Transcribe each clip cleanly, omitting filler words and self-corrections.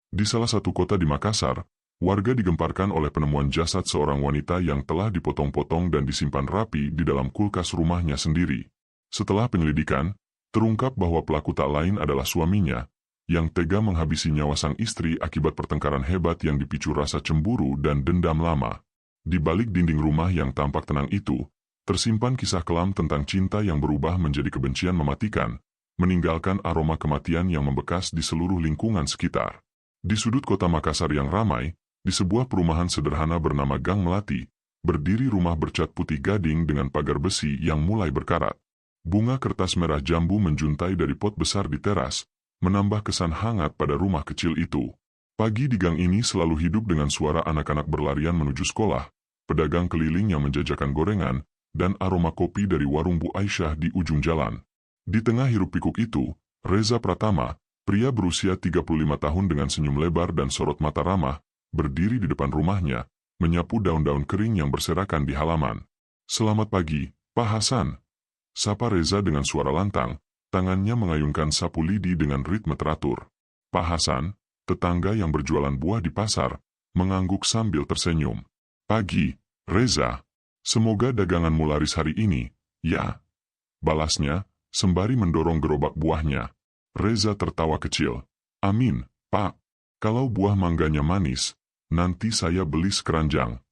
Di salah satu kota di Makassar, warga digemparkan oleh penemuan jasad seorang wanita yang telah dipotong-potong dan disimpan rapi di dalam kulkas rumahnya sendiri. Setelah penyelidikan, terungkap bahwa pelaku tak lain adalah suaminya, yang tega menghabisi nyawa sang istri akibat pertengkaran hebat yang dipicu rasa cemburu dan dendam lama. Di balik dinding rumah yang tampak tenang itu, tersimpan kisah kelam tentang cinta yang berubah menjadi kebencian mematikan, meninggalkan aroma kematian yang membekas di seluruh lingkungan sekitar. Di sudut kota Makassar yang ramai, di sebuah perumahan sederhana bernama Gang Melati, berdiri rumah bercat putih gading dengan pagar besi yang mulai berkarat. Bunga kertas merah jambu menjuntai dari pot besar di teras, menambah kesan hangat pada rumah kecil itu. Pagi di gang ini selalu hidup dengan suara anak-anak berlarian menuju sekolah, pedagang keliling yang menjajakan gorengan, dan aroma kopi dari warung Bu Aisyah di ujung jalan. Di tengah hiruk-pikuk itu, Reza Pratama, pria berusia 35 tahun dengan senyum lebar dan sorot mata ramah, berdiri di depan rumahnya, menyapu daun-daun kering yang berserakan di halaman. "Selamat pagi, Pak Hasan," sapa Reza dengan suara lantang, tangannya mengayunkan sapu lidi dengan ritme teratur. Pak Hasan, tetangga yang berjualan buah di pasar, mengangguk sambil tersenyum. "Pagi, Reza. Semoga daganganmu laris hari ini." "Ya," balasnya, sembari mendorong gerobak buahnya. Reza tertawa kecil. "Amin, Pak. Kalau buah mangganya manis, nanti saya beli sekeranjang."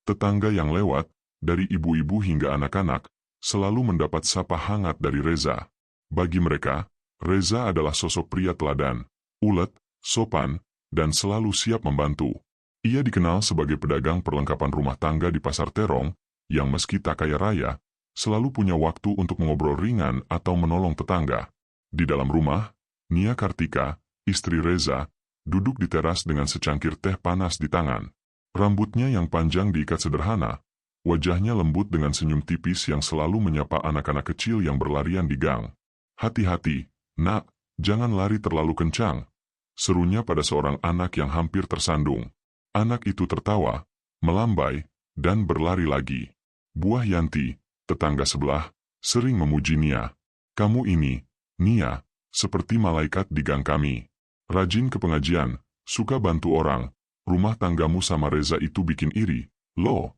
Tetangga yang lewat, dari ibu-ibu hingga anak-anak, selalu mendapat sapa hangat dari Reza. Bagi mereka, Reza adalah sosok pria teladan, ulet, sopan, dan selalu siap membantu. Ia dikenal sebagai pedagang perlengkapan rumah tangga di Pasar Terong, yang meski tak kaya raya, selalu punya waktu untuk mengobrol ringan atau menolong tetangga. Di dalam rumah, Nia Kartika, istri Reza, duduk di teras dengan secangkir teh panas di tangan. Rambutnya yang panjang diikat sederhana, wajahnya lembut dengan senyum tipis yang selalu menyapa anak-anak kecil yang berlarian di gang. "Hati-hati, nak, jangan lari terlalu kencang," serunya pada seorang anak yang hampir tersandung. Anak itu tertawa, melambai, dan berlari lagi. Buah Yanti, tetangga sebelah, sering memuji Nia. "Kamu ini, Nia, seperti malaikat di gang kami. Rajin ke pengajian, suka bantu orang, rumah tanggamu sama Reza itu bikin iri, loh."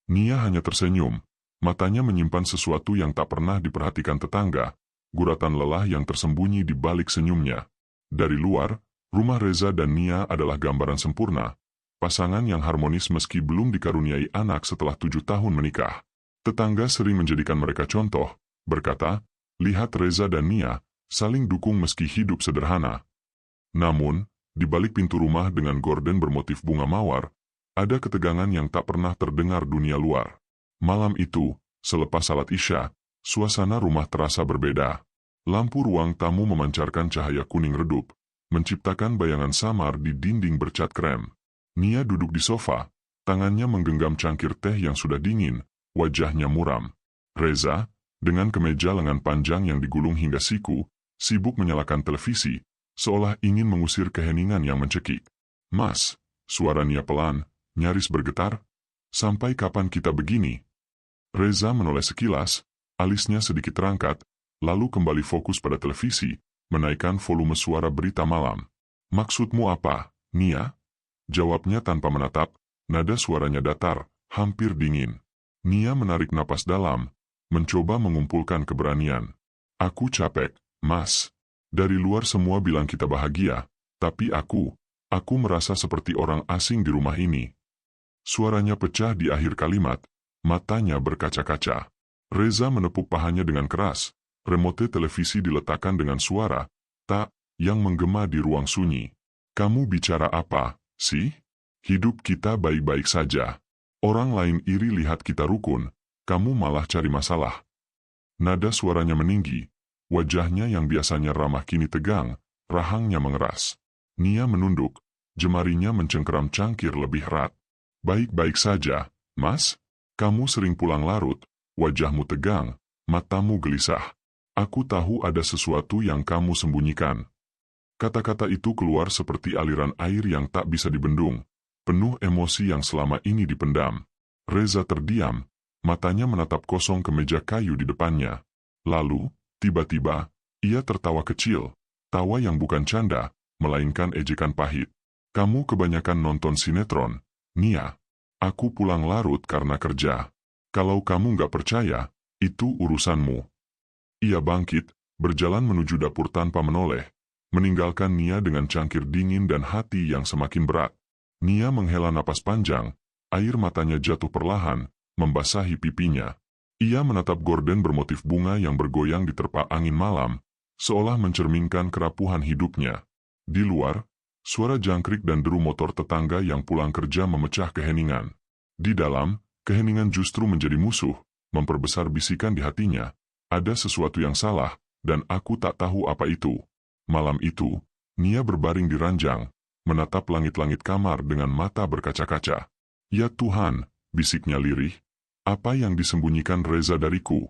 Nia hanya tersenyum, matanya menyimpan sesuatu yang tak pernah diperhatikan tetangga, guratan lelah yang tersembunyi di balik senyumnya. Dari luar, rumah Reza dan Nia adalah gambaran sempurna, pasangan yang harmonis meski belum dikaruniai anak setelah 7 tahun menikah. Tetangga sering menjadikan mereka contoh, berkata, "Lihat Reza dan Nia, saling dukung meski hidup sederhana." Namun, di balik pintu rumah dengan gorden bermotif bunga mawar, ada ketegangan yang tak pernah terdengar dunia luar. Malam itu, selepas salat Isya, suasana rumah terasa berbeda. Lampu ruang tamu memancarkan cahaya kuning redup, menciptakan bayangan samar di dinding bercat krem. Nia duduk di sofa, tangannya menggenggam cangkir teh yang sudah dingin, wajahnya muram. Reza, dengan kemeja lengan panjang yang digulung hingga siku, sibuk menyalakan televisi, seolah ingin mengusir keheningan yang mencekik. "Mas," suara Nia pelan, nyaris bergetar, "sampai kapan kita begini?" Reza menoleh sekilas, alisnya sedikit terangkat, lalu kembali fokus pada televisi, menaikkan volume suara berita malam. "Maksudmu apa, Nia?" Jawabnya tanpa menatap, nada suaranya datar, hampir dingin. Nia menarik napas dalam, mencoba mengumpulkan keberanian. "Aku capek, Mas. Dari luar semua bilang kita bahagia, tapi aku merasa seperti orang asing di rumah ini." Suaranya pecah di akhir kalimat, matanya berkaca-kaca. Reza menepuk pahanya dengan keras, remote televisi diletakkan dengan suara, tak, yang menggema di ruang sunyi. "Kamu bicara apa, sih? Hidup kita baik-baik saja. Orang lain iri lihat kita rukun, kamu malah cari masalah." Nada suaranya meninggi, wajahnya yang biasanya ramah kini tegang, rahangnya mengeras. Nia menunduk, jemarinya mencengkeram cangkir lebih erat. "Baik-baik saja, Mas. Kamu sering pulang larut, wajahmu tegang, matamu gelisah. Aku tahu ada sesuatu yang kamu sembunyikan." Kata-kata itu keluar seperti aliran air yang tak bisa dibendung, penuh emosi yang selama ini dipendam. Reza terdiam, matanya menatap kosong ke meja kayu di depannya. Lalu, tiba-tiba, ia tertawa kecil, tawa yang bukan canda, melainkan ejekan pahit. Kamu kebanyakan nonton sinetron, Nia. Aku pulang larut karena kerja. Kalau kamu nggak percaya, itu urusanmu. Ia bangkit, berjalan menuju dapur tanpa menoleh, meninggalkan Nia dengan cangkir dingin dan hati yang semakin berat. Nia menghela napas panjang, air matanya jatuh perlahan, membasahi pipinya. Ia menatap gorden bermotif bunga yang bergoyang di terpa angin malam, seolah mencerminkan kerapuhan hidupnya. Di luar, suara jangkrik dan deru motor tetangga yang pulang kerja memecah keheningan. Di dalam, keheningan justru menjadi musuh, memperbesar bisikan di hatinya. Ada sesuatu yang salah, dan aku tak tahu apa itu. Malam itu, Nia berbaring di ranjang, menatap langit-langit kamar dengan mata berkaca-kaca. Ya Tuhan, bisiknya lirih, apa yang disembunyikan Reza dariku?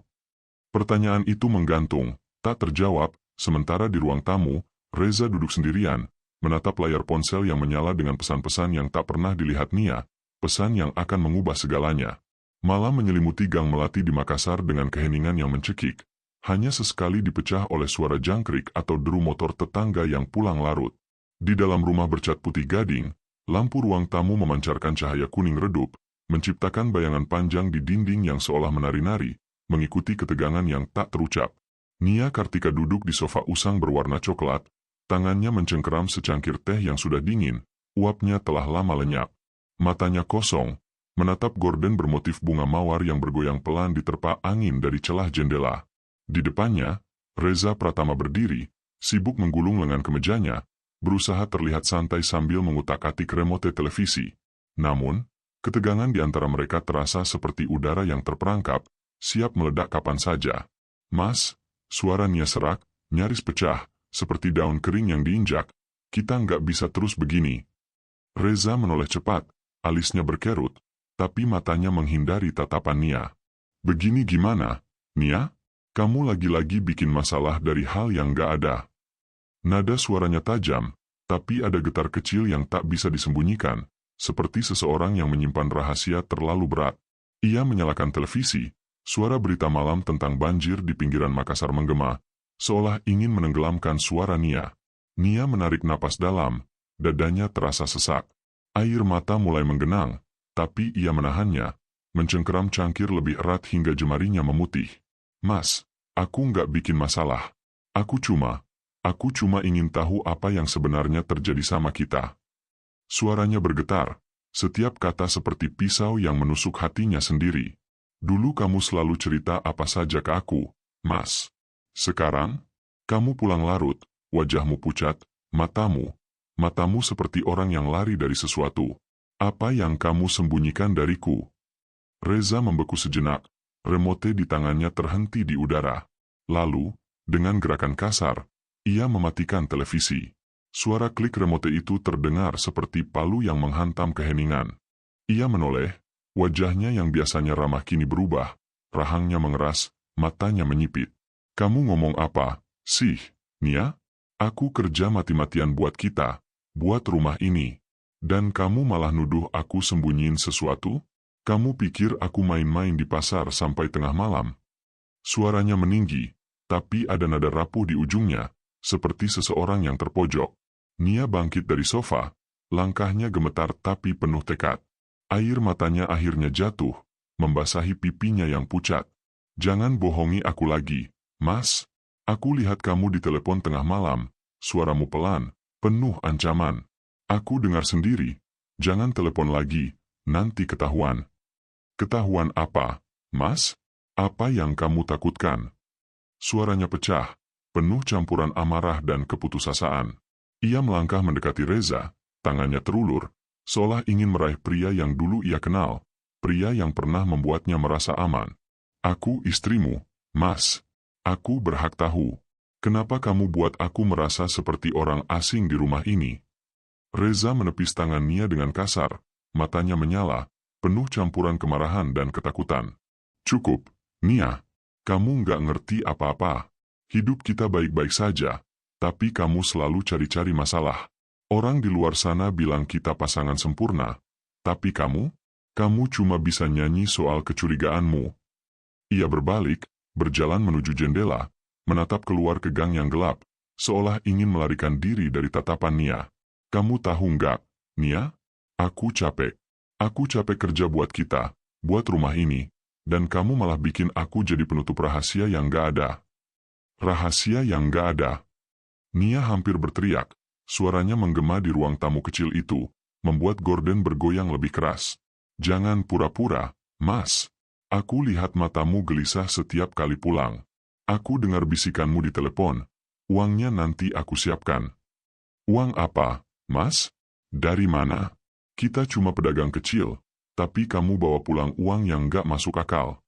Pertanyaan itu menggantung, tak terjawab, sementara di ruang tamu, Reza duduk sendirian, menatap layar ponsel yang menyala dengan pesan-pesan yang tak pernah dilihat Nia, pesan yang akan mengubah segalanya. Malam menyelimuti Gang Melati di Makassar dengan keheningan yang mencekik, hanya sesekali dipecah oleh suara jangkrik atau deru motor tetangga yang pulang larut. Di dalam rumah bercat putih gading, lampu ruang tamu memancarkan cahaya kuning redup, menciptakan bayangan panjang di dinding yang seolah menari-nari, mengikuti ketegangan yang tak terucap. Nia Kartika duduk di sofa usang berwarna coklat, tangannya mencengkeram secangkir teh yang sudah dingin, uapnya telah lama lenyap. Matanya kosong, menatap gorden bermotif bunga mawar yang bergoyang pelan diterpa angin dari celah jendela. Di depannya, Reza Pratama berdiri, sibuk menggulung lengan kemejanya, berusaha terlihat santai sambil mengutak-atik remote televisi. Namun, ketegangan di antara mereka terasa seperti udara yang terperangkap, siap meledak kapan saja. Mas, suara Nia serak, nyaris pecah, seperti daun kering yang diinjak. Kita nggak bisa terus begini. Reza menoleh cepat, alisnya berkerut, tapi matanya menghindari tatapan Nia. Begini gimana, Nia? Kamu lagi-lagi bikin masalah dari hal yang nggak ada. Nada suaranya tajam, tapi ada getar kecil yang tak bisa disembunyikan, seperti seseorang yang menyimpan rahasia terlalu berat. Ia menyalakan televisi, suara berita malam tentang banjir di pinggiran Makassar menggema, seolah ingin menenggelamkan suara Nia. Nia menarik napas dalam, dadanya terasa sesak. Air mata mulai menggenang, tapi ia menahannya, mencengkeram cangkir lebih erat hingga jemarinya memutih. Mas, aku nggak bikin masalah. Aku cuma ingin tahu apa yang sebenarnya terjadi sama kita. Suaranya bergetar, setiap kata seperti pisau yang menusuk hatinya sendiri. Dulu kamu selalu cerita apa saja ke aku, Mas. Sekarang, kamu pulang larut, wajahmu pucat, matamu seperti orang yang lari dari sesuatu. Apa yang kamu sembunyikan dariku? Reza membeku sejenak, remote di tangannya terhenti di udara. Lalu, dengan gerakan kasar, ia mematikan televisi. Suara klik remote itu terdengar seperti palu yang menghantam keheningan. Ia menoleh, wajahnya yang biasanya ramah kini berubah, rahangnya mengeras, matanya menyipit. Kamu ngomong apa, sih, Nia? Aku kerja mati-matian buat kita, buat rumah ini. Dan kamu malah nuduh aku sembunyiin sesuatu? Kamu pikir aku main-main di pasar sampai tengah malam? Suaranya meninggi, tapi ada nada rapuh di ujungnya, seperti seseorang yang terpojok. Nia bangkit dari sofa, langkahnya gemetar tapi penuh tekad. Air matanya akhirnya jatuh, membasahi pipinya yang pucat. Jangan bohongi aku lagi, Mas. Aku lihat kamu di telepon tengah malam, suaramu pelan, penuh ancaman. Aku dengar sendiri. Jangan telepon lagi, nanti ketahuan. Ketahuan apa, Mas? Apa yang kamu takutkan? Suaranya pecah, penuh campuran amarah dan keputusasaan. Ia melangkah mendekati Reza, tangannya terulur, seolah ingin meraih pria yang dulu ia kenal, pria yang pernah membuatnya merasa aman. Aku istrimu, Mas. Aku berhak tahu. Kenapa kamu buat aku merasa seperti orang asing di rumah ini? Reza menepis tangan Nia dengan kasar, matanya menyala, penuh campuran kemarahan dan ketakutan. Cukup, Nia. Kamu nggak ngerti apa-apa. Hidup kita baik-baik saja, tapi kamu selalu cari-cari masalah. Orang di luar sana bilang kita pasangan sempurna, tapi kamu cuma bisa nyanyi soal kecurigaanmu. Ia berbalik, berjalan menuju jendela, menatap keluar ke gang yang gelap, seolah ingin melarikan diri dari tatapan Nia. Kamu tahu nggak, Nia? Aku capek. Aku capek kerja buat kita, buat rumah ini, dan kamu malah bikin aku jadi penutup rahasia yang nggak ada. Rahasia yang nggak ada. Nia hampir berteriak, suaranya menggema di ruang tamu kecil itu, membuat Gordon bergoyang lebih keras. Jangan pura-pura, Mas. Aku lihat matamu gelisah setiap kali pulang. Aku dengar bisikanmu di telepon. Uangnya nanti aku siapkan. Uang apa, Mas? Dari mana? Kita cuma pedagang kecil, tapi kamu bawa pulang uang yang nggak masuk akal.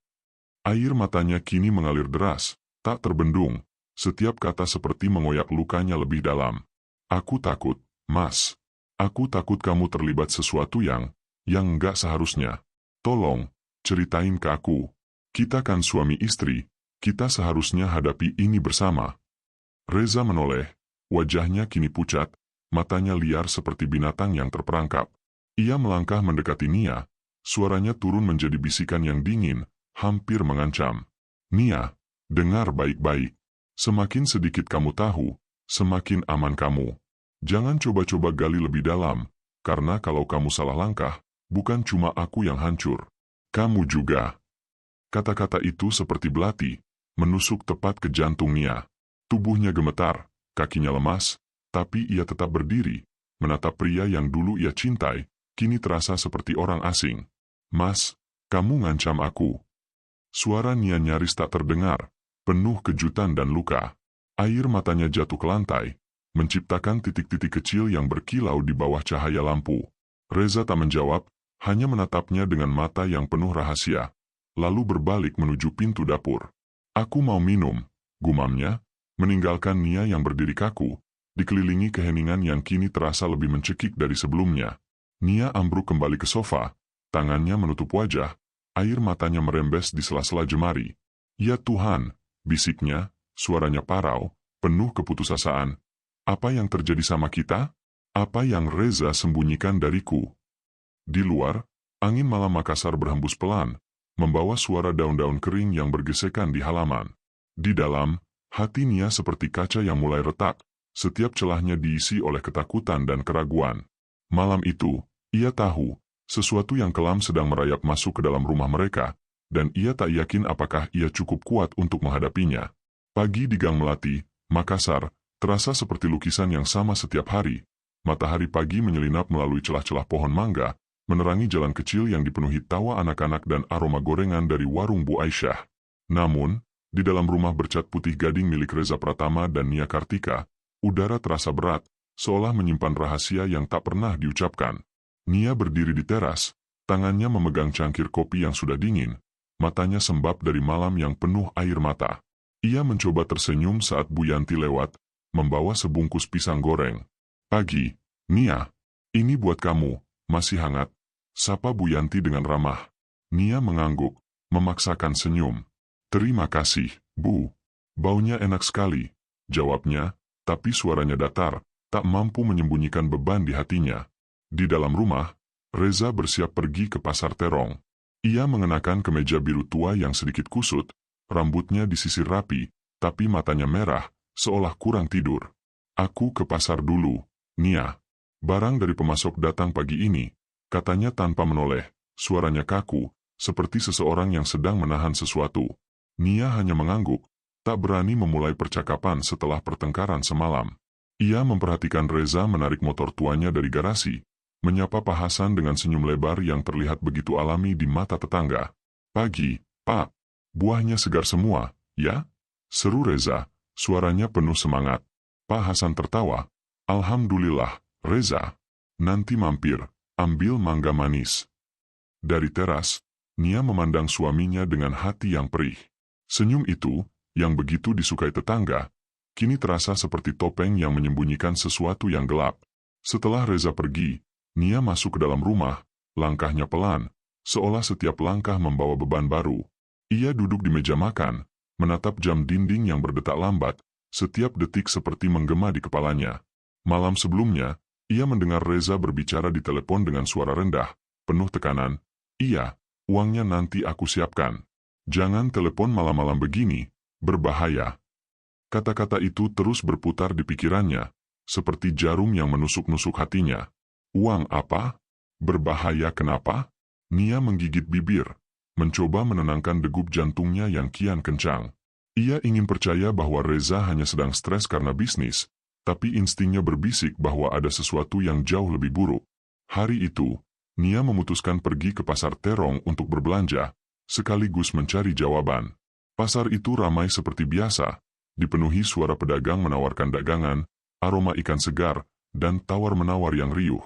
Air matanya kini mengalir deras, tak terbendung. Setiap kata seperti mengoyak lukanya lebih dalam. Aku takut, Mas. Aku takut kamu terlibat sesuatu yang nggak seharusnya. Tolong, ceritain ke aku. Kita kan suami istri, kita seharusnya hadapi ini bersama. Reza menoleh, wajahnya kini pucat, matanya liar seperti binatang yang terperangkap. Ia melangkah mendekati Nia, suaranya turun menjadi bisikan yang dingin, hampir mengancam. Nia, dengar baik-baik. Semakin sedikit kamu tahu, semakin aman kamu. Jangan coba-coba gali lebih dalam, karena kalau kamu salah langkah, bukan cuma aku yang hancur. Kamu juga. Kata-kata itu seperti belati, menusuk tepat ke jantung Nia. Tubuhnya gemetar, kakinya lemas, tapi ia tetap berdiri, menatap pria yang dulu ia cintai, kini terasa seperti orang asing. Mas, kamu ngancam aku. Suara Nia nyaris tak terdengar, penuh kejutan dan luka. Air matanya jatuh ke lantai, menciptakan titik-titik kecil yang berkilau di bawah cahaya lampu. Reza tak menjawab, hanya menatapnya dengan mata yang penuh rahasia, lalu berbalik menuju pintu dapur. Aku mau minum, gumamnya, meninggalkan Nia yang berdiri kaku, dikelilingi keheningan yang kini terasa lebih mencekik dari sebelumnya. Nia ambruk kembali ke sofa, tangannya menutup wajah, air matanya merembes di sela-sela jemari. Ya Tuhan, bisiknya, suaranya parau, penuh keputusasaan. Apa yang terjadi sama kita? Apa yang Reza sembunyikan dariku? Di luar, angin malam Makassar berhembus pelan, membawa suara daun-daun kering yang bergesekan di halaman. Di dalam, hati Nia seperti kaca yang mulai retak, setiap celahnya diisi oleh ketakutan dan keraguan. Malam itu, ia tahu, sesuatu yang kelam sedang merayap masuk ke dalam rumah mereka, dan ia tak yakin apakah ia cukup kuat untuk menghadapinya. Pagi di Gang Melati, Makassar, terasa seperti lukisan yang sama setiap hari. Matahari pagi menyelinap melalui celah-celah pohon mangga, menerangi jalan kecil yang dipenuhi tawa anak-anak dan aroma gorengan dari warung Bu Aisyah. Namun, di dalam rumah bercat putih gading milik Reza Pratama dan Nia Kartika, udara terasa berat, seolah menyimpan rahasia yang tak pernah diucapkan. Nia berdiri di teras, tangannya memegang cangkir kopi yang sudah dingin, matanya sembab dari malam yang penuh air mata. Ia mencoba tersenyum saat Bu Yanti lewat, membawa sebungkus pisang goreng. Pagi, Nia, ini buat kamu, masih hangat, sapa Bu Yanti dengan ramah. Nia mengangguk, memaksakan senyum. Terima kasih, Bu. Baunya enak sekali, jawabnya, tapi suaranya datar, tak mampu menyembunyikan beban di hatinya. Di dalam rumah, Reza bersiap pergi ke pasar terong. Ia mengenakan kemeja biru tua yang sedikit kusut, rambutnya disisir rapi, tapi matanya merah, seolah kurang tidur. Aku ke pasar dulu, Nia. Barang dari pemasok datang pagi ini, katanya tanpa menoleh, suaranya kaku, seperti seseorang yang sedang menahan sesuatu. Nia hanya mengangguk, tak berani memulai percakapan setelah pertengkaran semalam. Ia memperhatikan Reza menarik motor tuanya dari garasi, menyapa Pak Hasan dengan senyum lebar yang terlihat begitu alami di mata tetangga. Pagi, Pak. Buahnya segar semua, ya? Seru Reza, suaranya penuh semangat. Pak Hasan tertawa. Alhamdulillah, Reza. Nanti mampir, ambil mangga manis. Dari teras, Nia memandang suaminya dengan hati yang perih. Senyum itu, yang begitu disukai tetangga, kini terasa seperti topeng yang menyembunyikan sesuatu yang gelap. Setelah Reza pergi, Nia masuk ke dalam rumah, langkahnya pelan, seolah setiap langkah membawa beban baru. Ia duduk di meja makan, menatap jam dinding yang berdetak lambat, setiap detik seperti menggema di kepalanya. Malam sebelumnya, ia mendengar Reza berbicara di telepon dengan suara rendah, penuh tekanan. Iya, uangnya nanti aku siapkan. Jangan telepon malam-malam begini, berbahaya. Kata-kata itu terus berputar di pikirannya, seperti jarum yang menusuk-nusuk hatinya. Uang apa? Berbahaya kenapa? Nia menggigit bibir, mencoba menenangkan degup jantungnya yang kian kencang. Ia ingin percaya bahwa Reza hanya sedang stres karena bisnis, tapi instingnya berbisik bahwa ada sesuatu yang jauh lebih buruk. Hari itu, Nia memutuskan pergi ke pasar Terong untuk berbelanja, sekaligus mencari jawaban. Pasar itu ramai seperti biasa, dipenuhi suara pedagang menawarkan dagangan, aroma ikan segar, dan tawar-menawar yang riuh.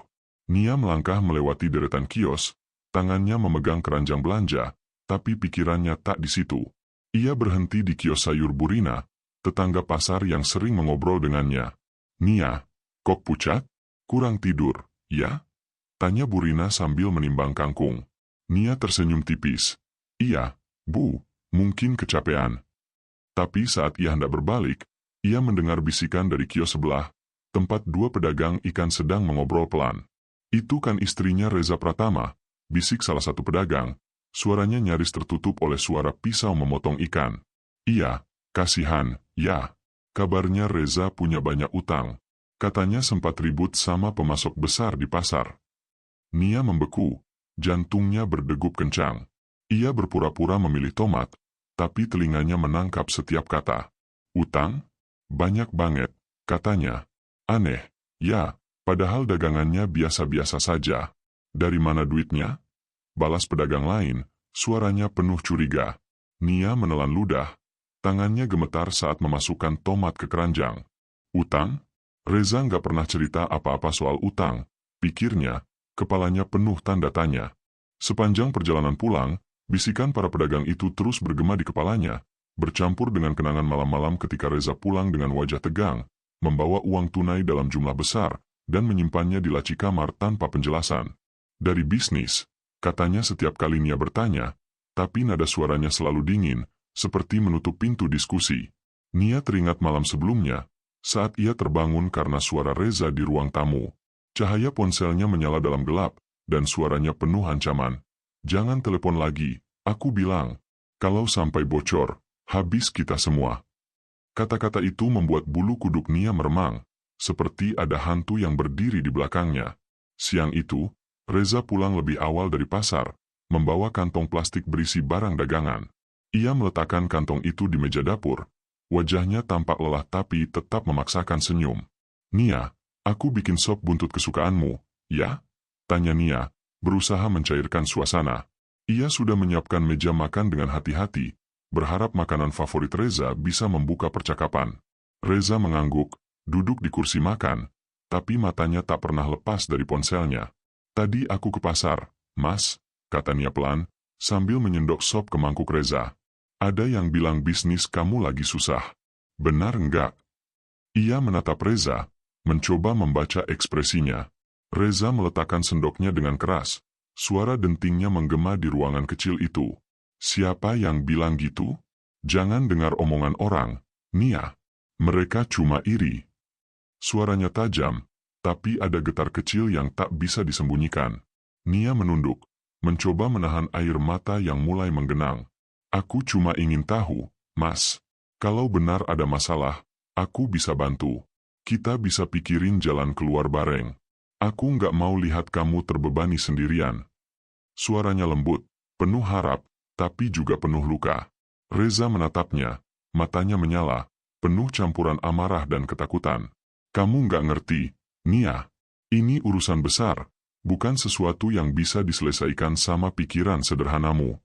Nia melangkah melewati deretan kios, tangannya memegang keranjang belanja, tapi pikirannya tak di situ. Ia berhenti di kios sayur Burina, tetangga pasar yang sering mengobrol dengannya. "Nia, kok pucat? Kurang tidur, ya?" tanya Burina sambil menimbang kangkung. Nia tersenyum tipis. "Iya, Bu, mungkin kecapean." Tapi saat ia hendak berbalik, ia mendengar bisikan dari kios sebelah, tempat dua pedagang ikan sedang mengobrol pelan. "Itu kan istrinya Reza Pratama," bisik salah satu pedagang. Suaranya nyaris tertutup oleh suara pisau memotong ikan. "Iya, kasihan, ya. Kabarnya Reza punya banyak utang. Katanya sempat ribut sama pemasok besar di pasar." Nia membeku, jantungnya berdegup kencang. Ia berpura-pura memilih tomat, tapi telinganya menangkap setiap kata. "Utang? Banyak banget," katanya. "Aneh, ya, padahal dagangannya biasa-biasa saja. Dari mana duitnya?" balas pedagang lain, suaranya penuh curiga. Nia menelan ludah, tangannya gemetar saat memasukkan tomat ke keranjang. "Utang? Reza nggak pernah cerita apa-apa soal utang," pikirnya, kepalanya penuh tanda tanya. Sepanjang perjalanan pulang, bisikan para pedagang itu terus bergema di kepalanya, bercampur dengan kenangan malam-malam ketika Reza pulang dengan wajah tegang, membawa uang tunai dalam jumlah besar, dan menyimpannya di laci kamar tanpa penjelasan. "Dari bisnis," katanya setiap kali Nia bertanya, tapi nada suaranya selalu dingin, seperti menutup pintu diskusi. Nia teringat malam sebelumnya, saat ia terbangun karena suara Reza di ruang tamu. Cahaya ponselnya menyala dalam gelap, dan suaranya penuh ancaman. "Jangan telepon lagi, aku bilang. Kalau sampai bocor, habis kita semua." Kata-kata itu membuat bulu kuduk Nia meremang, seperti ada hantu yang berdiri di belakangnya. Siang itu, Reza pulang lebih awal dari pasar, membawa kantong plastik berisi barang dagangan. Ia meletakkan kantong itu di meja dapur. Wajahnya tampak lelah tapi tetap memaksakan senyum. "Nia, aku bikin sop buntut kesukaanmu, ya?" tanya Nia, berusaha mencairkan suasana. Ia sudah menyiapkan meja makan dengan hati-hati, berharap makanan favorit Reza bisa membuka percakapan. Reza mengangguk, duduk di kursi makan, tapi matanya tak pernah lepas dari ponselnya. "Tadi aku ke pasar, Mas," kata Nia pelan, sambil menyendok sop ke mangkuk Reza. "Ada yang bilang bisnis kamu lagi susah. Benar enggak?" Ia menatap Reza, mencoba membaca ekspresinya. Reza meletakkan sendoknya dengan keras. Suara dentingnya menggema di ruangan kecil itu. "Siapa yang bilang gitu? Jangan dengar omongan orang, Nia. Mereka cuma iri." Suaranya tajam, tapi ada getar kecil yang tak bisa disembunyikan. Nia menunduk, mencoba menahan air mata yang mulai menggenang. "Aku cuma ingin tahu, Mas. Kalau benar ada masalah, aku bisa bantu. Kita bisa pikirin jalan keluar bareng. Aku nggak mau lihat kamu terbebani sendirian." Suaranya lembut, penuh harap, tapi juga penuh luka. Reza menatapnya, matanya menyala, penuh campuran amarah dan ketakutan. "Kamu nggak ngerti, Nia. Ini urusan besar, bukan sesuatu yang bisa diselesaikan sama pikiran sederhanamu."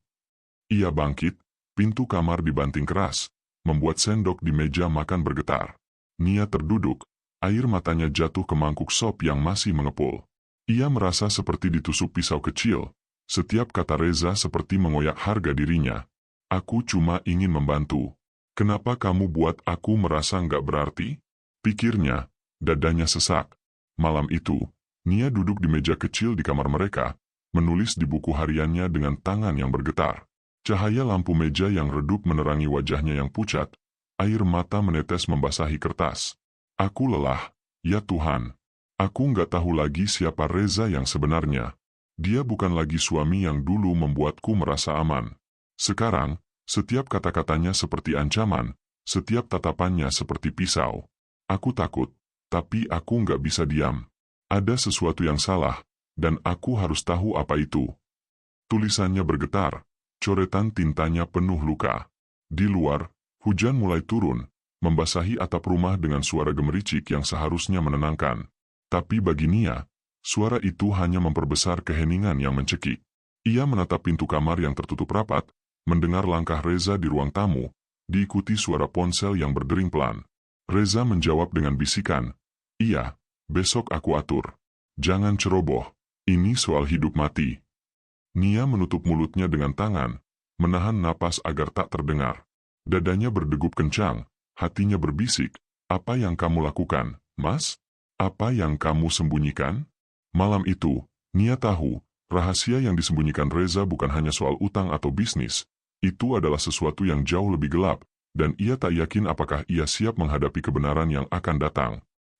Ia bangkit, pintu kamar dibanting keras, membuat sendok di meja makan bergetar. Nia terduduk, air matanya jatuh ke mangkuk sop yang masih mengepul. Ia merasa seperti ditusuk pisau kecil, setiap kata Reza seperti mengoyak harga dirinya. "Aku cuma ingin membantu. Kenapa kamu buat aku merasa nggak berarti?" pikirnya, dadanya sesak. Malam itu, Nia duduk di meja kecil di kamar mereka, menulis di buku hariannya dengan tangan yang bergetar. Cahaya lampu meja yang redup menerangi wajahnya yang pucat, air mata menetes membasahi kertas. "Aku lelah, ya Tuhan. Aku nggak tahu lagi siapa Reza yang sebenarnya. Dia bukan lagi suami yang dulu membuatku merasa aman. Sekarang, setiap kata-katanya seperti ancaman, Setiap tatapannya seperti pisau. Aku takut, tapi aku nggak bisa diam. Ada sesuatu yang salah, dan aku harus tahu apa itu. Tulisannya bergetar, coretan tintanya penuh luka. Di luar, hujan mulai turun, membasahi atap rumah dengan suara gemericik yang seharusnya menenangkan. Tapi bagi Nia, suara itu hanya memperbesar keheningan yang mencekik. Ia menatap pintu kamar yang tertutup rapat, mendengar langkah Reza di ruang tamu, diikuti suara ponsel yang berdering pelan. Reza menjawab dengan bisikan, "Iya, besok aku atur. Jangan ceroboh, ini soal hidup mati." Nia menutup mulutnya dengan tangan, menahan napas agar tak terdengar. Dadanya berdegup kencang, hatinya berbisik, "Apa yang kamu lakukan, Mas? Apa yang kamu sembunyikan?" Malam itu, Nia tahu, rahasia yang disembunyikan Reza bukan hanya soal utang atau bisnis. Itu adalah sesuatu yang jauh lebih gelap, dan ia tak yakin apakah ia siap menghadapi kebenaran yang akan datang.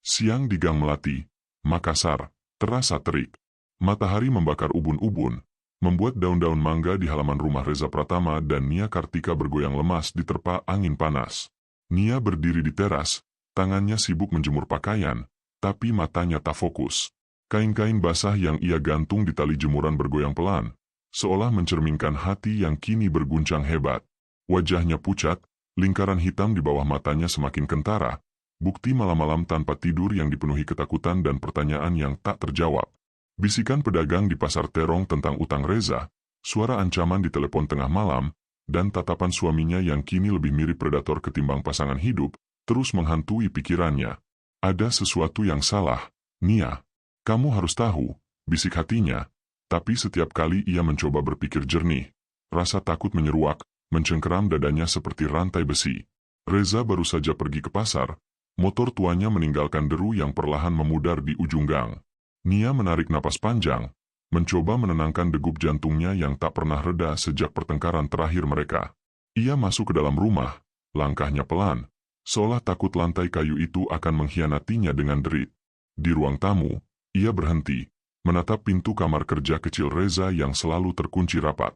Siang di Gang Melati, Makassar, terasa terik. Matahari membakar ubun-ubun, membuat daun-daun mangga di halaman rumah Reza Pratama dan Nia Kartika bergoyang lemas diterpa angin panas. Nia berdiri di teras, tangannya sibuk menjemur pakaian, tapi matanya tak fokus. Kain-kain basah yang ia gantung di tali jemuran bergoyang pelan, seolah mencerminkan hati yang kini berguncang hebat. Wajahnya pucat, lingkaran hitam di bawah matanya semakin kentara, bukti malam-malam tanpa tidur yang dipenuhi ketakutan dan pertanyaan yang tak terjawab. Bisikan pedagang di pasar terong tentang utang Reza, suara ancaman di telepon tengah malam, dan tatapan suaminya yang kini lebih mirip predator ketimbang pasangan hidup, terus menghantui pikirannya. Ada sesuatu yang salah, Nia. Kamu harus tahu, bisik hatinya. Tapi setiap kali ia mencoba berpikir jernih, rasa takut menyeruak, mencengkeram dadanya seperti rantai besi. Reza baru saja pergi ke pasar, motor tuanya meninggalkan deru yang perlahan memudar di ujung gang. Nia menarik napas panjang, mencoba menenangkan degup jantungnya yang tak pernah reda sejak pertengkaran terakhir mereka. Ia masuk ke dalam rumah, langkahnya pelan, seolah takut lantai kayu itu akan mengkhianatinya dengan derit. Di ruang tamu, ia berhenti, menatap pintu kamar kerja kecil Reza yang selalu terkunci rapat.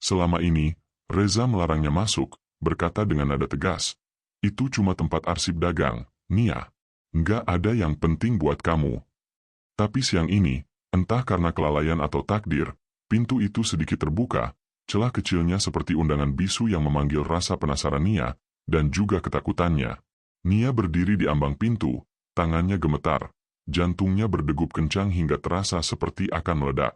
Selama ini, Reza melarangnya masuk, berkata dengan nada tegas, "Itu cuma tempat arsip dagang, Nia. Nggak ada yang penting buat kamu." Tapi siang ini, entah karena kelalaian atau takdir, pintu itu sedikit terbuka, celah kecilnya seperti undangan bisu yang memanggil rasa penasaran Nia, dan juga ketakutannya. Nia berdiri di ambang pintu, tangannya gemetar. Jantungnya berdegup kencang hingga terasa seperti akan meledak.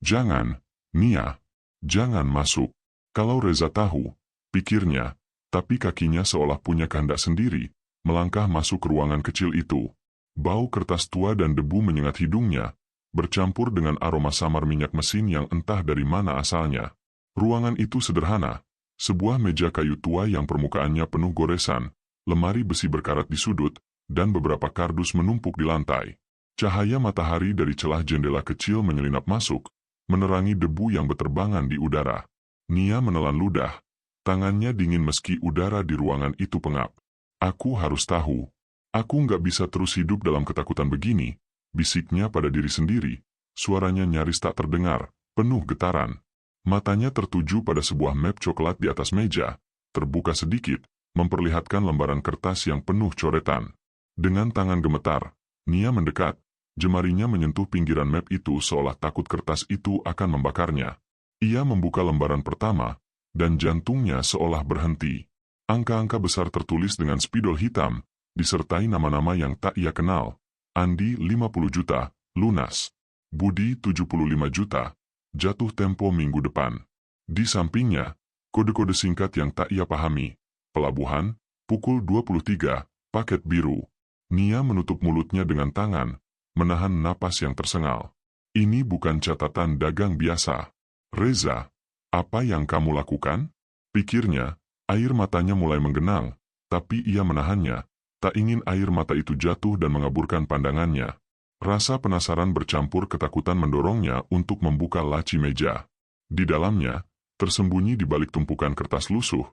"Jangan, Nia. Jangan masuk." Kalau Reza tahu, pikirnya, tapi kakinya seolah punya kehendak sendiri, melangkah masuk ke ruangan kecil itu. Bau kertas tua dan debu menyengat hidungnya, bercampur dengan aroma samar minyak mesin yang entah dari mana asalnya. Ruangan itu sederhana, sebuah meja kayu tua yang permukaannya penuh goresan, lemari besi berkarat di sudut, dan beberapa kardus menumpuk di lantai. Cahaya matahari dari celah jendela kecil menyelinap masuk, menerangi debu yang berterbangan di udara. Nia menelan ludah, tangannya dingin meski udara di ruangan itu pengap. "Aku harus tahu. Aku nggak bisa terus hidup dalam ketakutan begini," bisiknya pada diri sendiri. Suaranya nyaris tak terdengar, penuh getaran. Matanya tertuju pada sebuah map coklat di atas meja, terbuka sedikit, memperlihatkan lembaran kertas yang penuh coretan. Dengan tangan gemetar, Nia mendekat, jemarinya menyentuh pinggiran map itu seolah takut kertas itu akan membakarnya. Ia membuka lembaran pertama, dan jantungnya seolah berhenti. Angka-angka besar tertulis dengan spidol hitam, disertai nama-nama yang tak ia kenal. Andi 50 juta, lunas. Budi 75 juta, jatuh tempo minggu depan. Di sampingnya, kode-kode singkat yang tak ia pahami. Pelabuhan, pukul 23, paket biru. Nia menutup mulutnya dengan tangan, menahan napas yang tersengal. Ini bukan catatan dagang biasa. "Reza, apa yang kamu lakukan?" pikirnya. Air matanya mulai menggenang, tapi ia menahannya, tak ingin air mata itu jatuh dan mengaburkan pandangannya. Rasa penasaran bercampur ketakutan mendorongnya untuk membuka laci meja. Di dalamnya, tersembunyi di balik tumpukan kertas lusuh,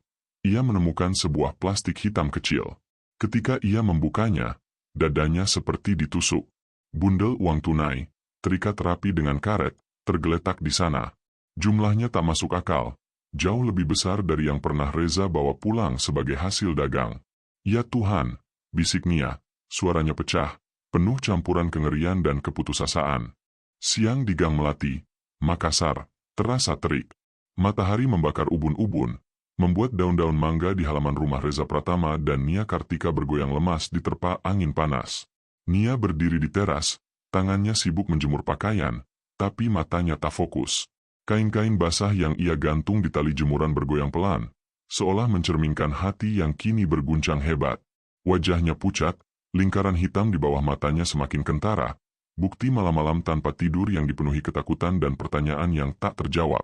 ia menemukan sebuah plastik hitam kecil. Ketika ia membukanya, dadanya seperti ditusuk. Bundel uang tunai, terikat rapi dengan karet, tergeletak di sana. Jumlahnya tak masuk akal, jauh lebih besar dari yang pernah Reza bawa pulang sebagai hasil dagang. Ya Tuhan, bisik Nia, suaranya pecah, penuh campuran kengerian dan keputusasaan. Siang di Gang Melati, Makassar, terasa terik. Matahari membakar ubun-ubun, membuat daun-daun mangga di halaman rumah Reza Pratama dan Nia Kartika bergoyang lemas diterpa angin panas. Nia berdiri di teras, tangannya sibuk menjemur pakaian, tapi matanya tak fokus. Kain-kain basah yang ia gantung di tali jemuran bergoyang pelan, seolah mencerminkan hati yang kini berguncang hebat. Wajahnya pucat, lingkaran hitam di bawah matanya semakin kentara, bukti malam-malam tanpa tidur yang dipenuhi ketakutan dan pertanyaan yang tak terjawab.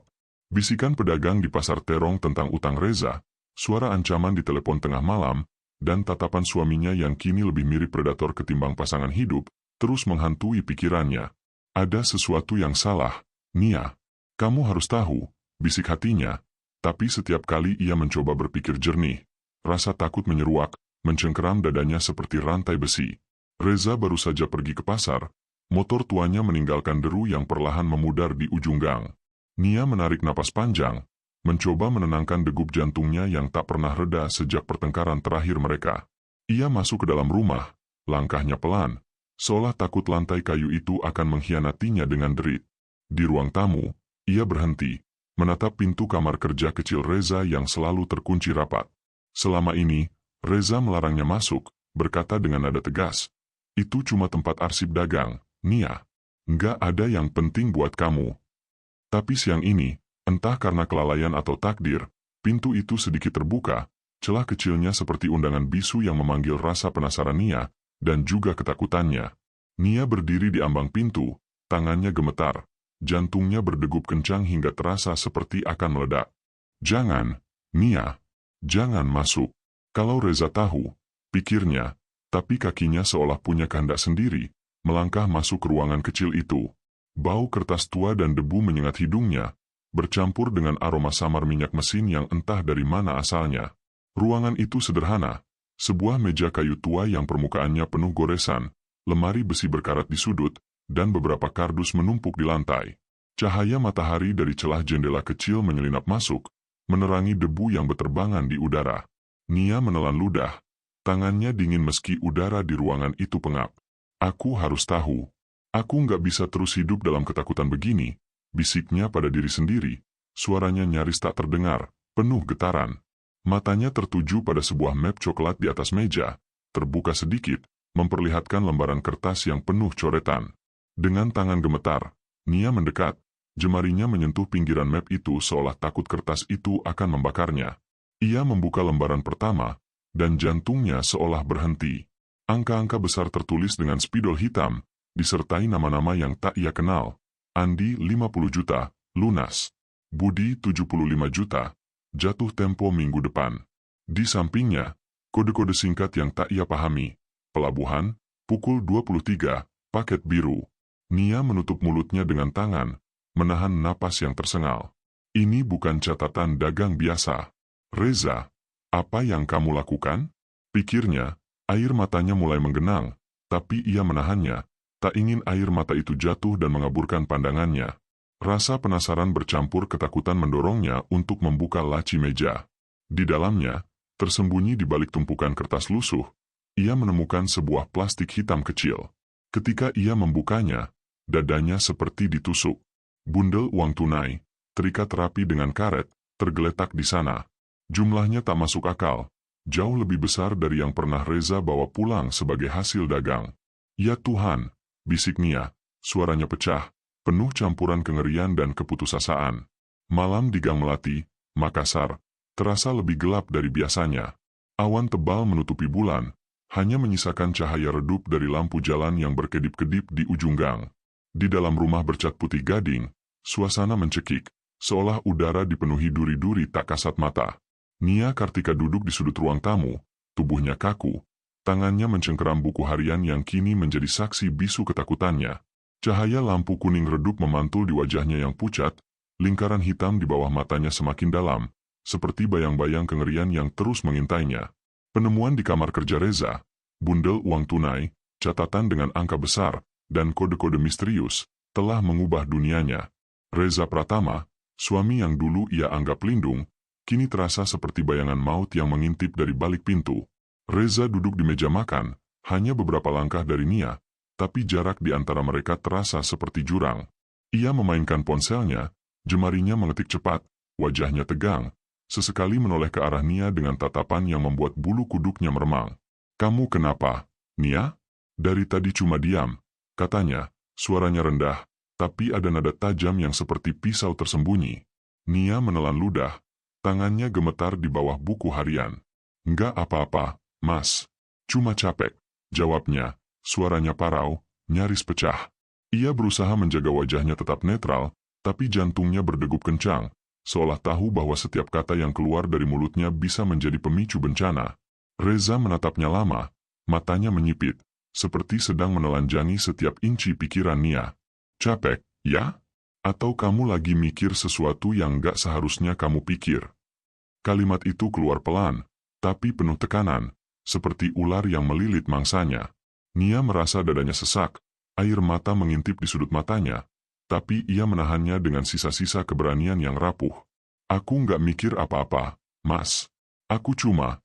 Bisikan pedagang di pasar terong tentang utang Reza, suara ancaman di telepon tengah malam, dan tatapan suaminya yang kini lebih mirip predator ketimbang pasangan hidup, terus menghantui pikirannya. Ada sesuatu yang salah, Nia. Kamu harus tahu, bisik hatinya, tapi setiap kali ia mencoba berpikir jernih, rasa takut menyeruak, mencengkeram dadanya seperti rantai besi. Reza baru saja pergi ke pasar, motor tuanya meninggalkan deru yang perlahan memudar di ujung gang. Nia menarik napas panjang, mencoba menenangkan degup jantungnya yang tak pernah reda sejak pertengkaran terakhir mereka. Ia masuk ke dalam rumah, langkahnya pelan, seolah takut lantai kayu itu akan mengkhianatinya dengan derit. Di ruang tamu, ia berhenti, menatap pintu kamar kerja kecil Reza yang selalu terkunci rapat. Selama ini, Reza melarangnya masuk, berkata dengan nada tegas, "Itu cuma tempat arsip dagang, Nia. Nggak ada yang penting buat kamu." Tapi siang ini, entah karena kelalaian atau takdir, pintu itu sedikit terbuka, celah kecilnya seperti undangan bisu yang memanggil rasa penasaran Nia, dan juga ketakutannya. Nia berdiri di ambang pintu, tangannya gemetar. Jantungnya berdegup kencang hingga terasa seperti akan meledak. "Jangan, Nia. Jangan masuk." Kalau Reza tahu, pikirnya, tapi kakinya seolah punya kehendak sendiri, melangkah masuk ke ruangan kecil itu. Bau kertas tua dan debu menyengat hidungnya, bercampur dengan aroma samar minyak mesin yang entah dari mana asalnya. Ruangan itu sederhana, sebuah meja kayu tua yang permukaannya penuh goresan, lemari besi berkarat di sudut, dan beberapa kardus menumpuk di lantai. Cahaya matahari dari celah jendela kecil menyelinap masuk, menerangi debu yang berterbangan di udara. Nia menelan ludah, tangannya dingin meski udara di ruangan itu pengap. "Aku harus tahu. Aku nggak bisa terus hidup dalam ketakutan begini," bisiknya pada diri sendiri, suaranya nyaris tak terdengar, penuh getaran. Matanya tertuju pada sebuah map coklat di atas meja, terbuka sedikit, memperlihatkan lembaran kertas yang penuh coretan. Dengan tangan gemetar, Nia mendekat, jemarinya menyentuh pinggiran map itu seolah takut kertas itu akan membakarnya. Ia membuka lembaran pertama, dan jantungnya seolah berhenti. Angka-angka besar tertulis dengan spidol hitam, disertai nama-nama yang tak ia kenal. Andi 50 juta, lunas. Budi 75 juta, jatuh tempo minggu depan. Di sampingnya, kode-kode singkat yang tak ia pahami. Pelabuhan, pukul 23, paket biru. Nia menutup mulutnya dengan tangan, menahan napas yang tersengal. Ini bukan catatan dagang biasa. "Reza, apa yang kamu lakukan?" pikirnya, air matanya mulai menggenang, tapi ia menahannya, tak ingin air mata itu jatuh dan mengaburkan pandangannya. Rasa penasaran bercampur ketakutan mendorongnya untuk membuka laci meja. Di dalamnya, tersembunyi di balik tumpukan kertas lusuh, ia menemukan sebuah plastik hitam kecil. Ketika ia membukanya, dadanya seperti ditusuk. Bundel uang tunai, terikat rapi dengan karet, tergeletak di sana. Jumlahnya tak masuk akal, jauh lebih besar dari yang pernah Reza bawa pulang sebagai hasil dagang. "Ya Tuhan," bisik Nia, suaranya pecah, penuh campuran kengerian dan keputusasaan. Malam di Gang Melati, Makassar, terasa lebih gelap dari biasanya. Awan tebal menutupi bulan, hanya menyisakan cahaya redup dari lampu jalan yang berkedip-kedip di ujung gang. Di dalam rumah bercat putih gading, suasana mencekik, seolah udara dipenuhi duri-duri tak kasat mata. Nia Kartika duduk di sudut ruang tamu, tubuhnya kaku, tangannya mencengkeram buku harian yang kini menjadi saksi bisu ketakutannya. Cahaya lampu kuning redup memantul di wajahnya yang pucat, lingkaran hitam di bawah matanya semakin dalam, seperti bayang-bayang kengerian yang terus mengintainya. Penemuan di kamar kerja Reza, bundel uang tunai, catatan dengan angka besar, dan kode-kode misterius, telah mengubah dunianya. Reza Pratama, suami yang dulu ia anggap lindung, kini terasa seperti bayangan maut yang mengintip dari balik pintu. Reza duduk di meja makan, hanya beberapa langkah dari Nia, tapi jarak di antara mereka terasa seperti jurang. Ia memainkan ponselnya, jemarinya mengetik cepat, wajahnya tegang, sesekali menoleh ke arah Nia dengan tatapan yang membuat bulu kuduknya meremang. "Kamu kenapa, Nia?" "Dari tadi cuma diam," katanya, suaranya rendah, tapi ada nada tajam yang seperti pisau tersembunyi. Nia menelan ludah, tangannya gemetar di bawah buku harian. "Nggak apa-apa, Mas. Cuma capek," jawabnya, suaranya parau, nyaris pecah. Ia berusaha menjaga wajahnya tetap netral, tapi jantungnya berdegup kencang, seolah tahu bahwa setiap kata yang keluar dari mulutnya bisa menjadi pemicu bencana. Reza menatapnya lama, matanya menyipit, seperti sedang menelanjangi setiap inci pikiran Nia. "Capek, ya? Atau kamu lagi mikir sesuatu yang gak seharusnya kamu pikir?" Kalimat itu keluar pelan, tapi penuh tekanan, seperti ular yang melilit mangsanya. Nia merasa dadanya sesak, air mata mengintip di sudut matanya, tapi ia menahannya dengan sisa-sisa keberanian yang rapuh. "Aku nggak mikir apa-apa, Mas. Aku cuma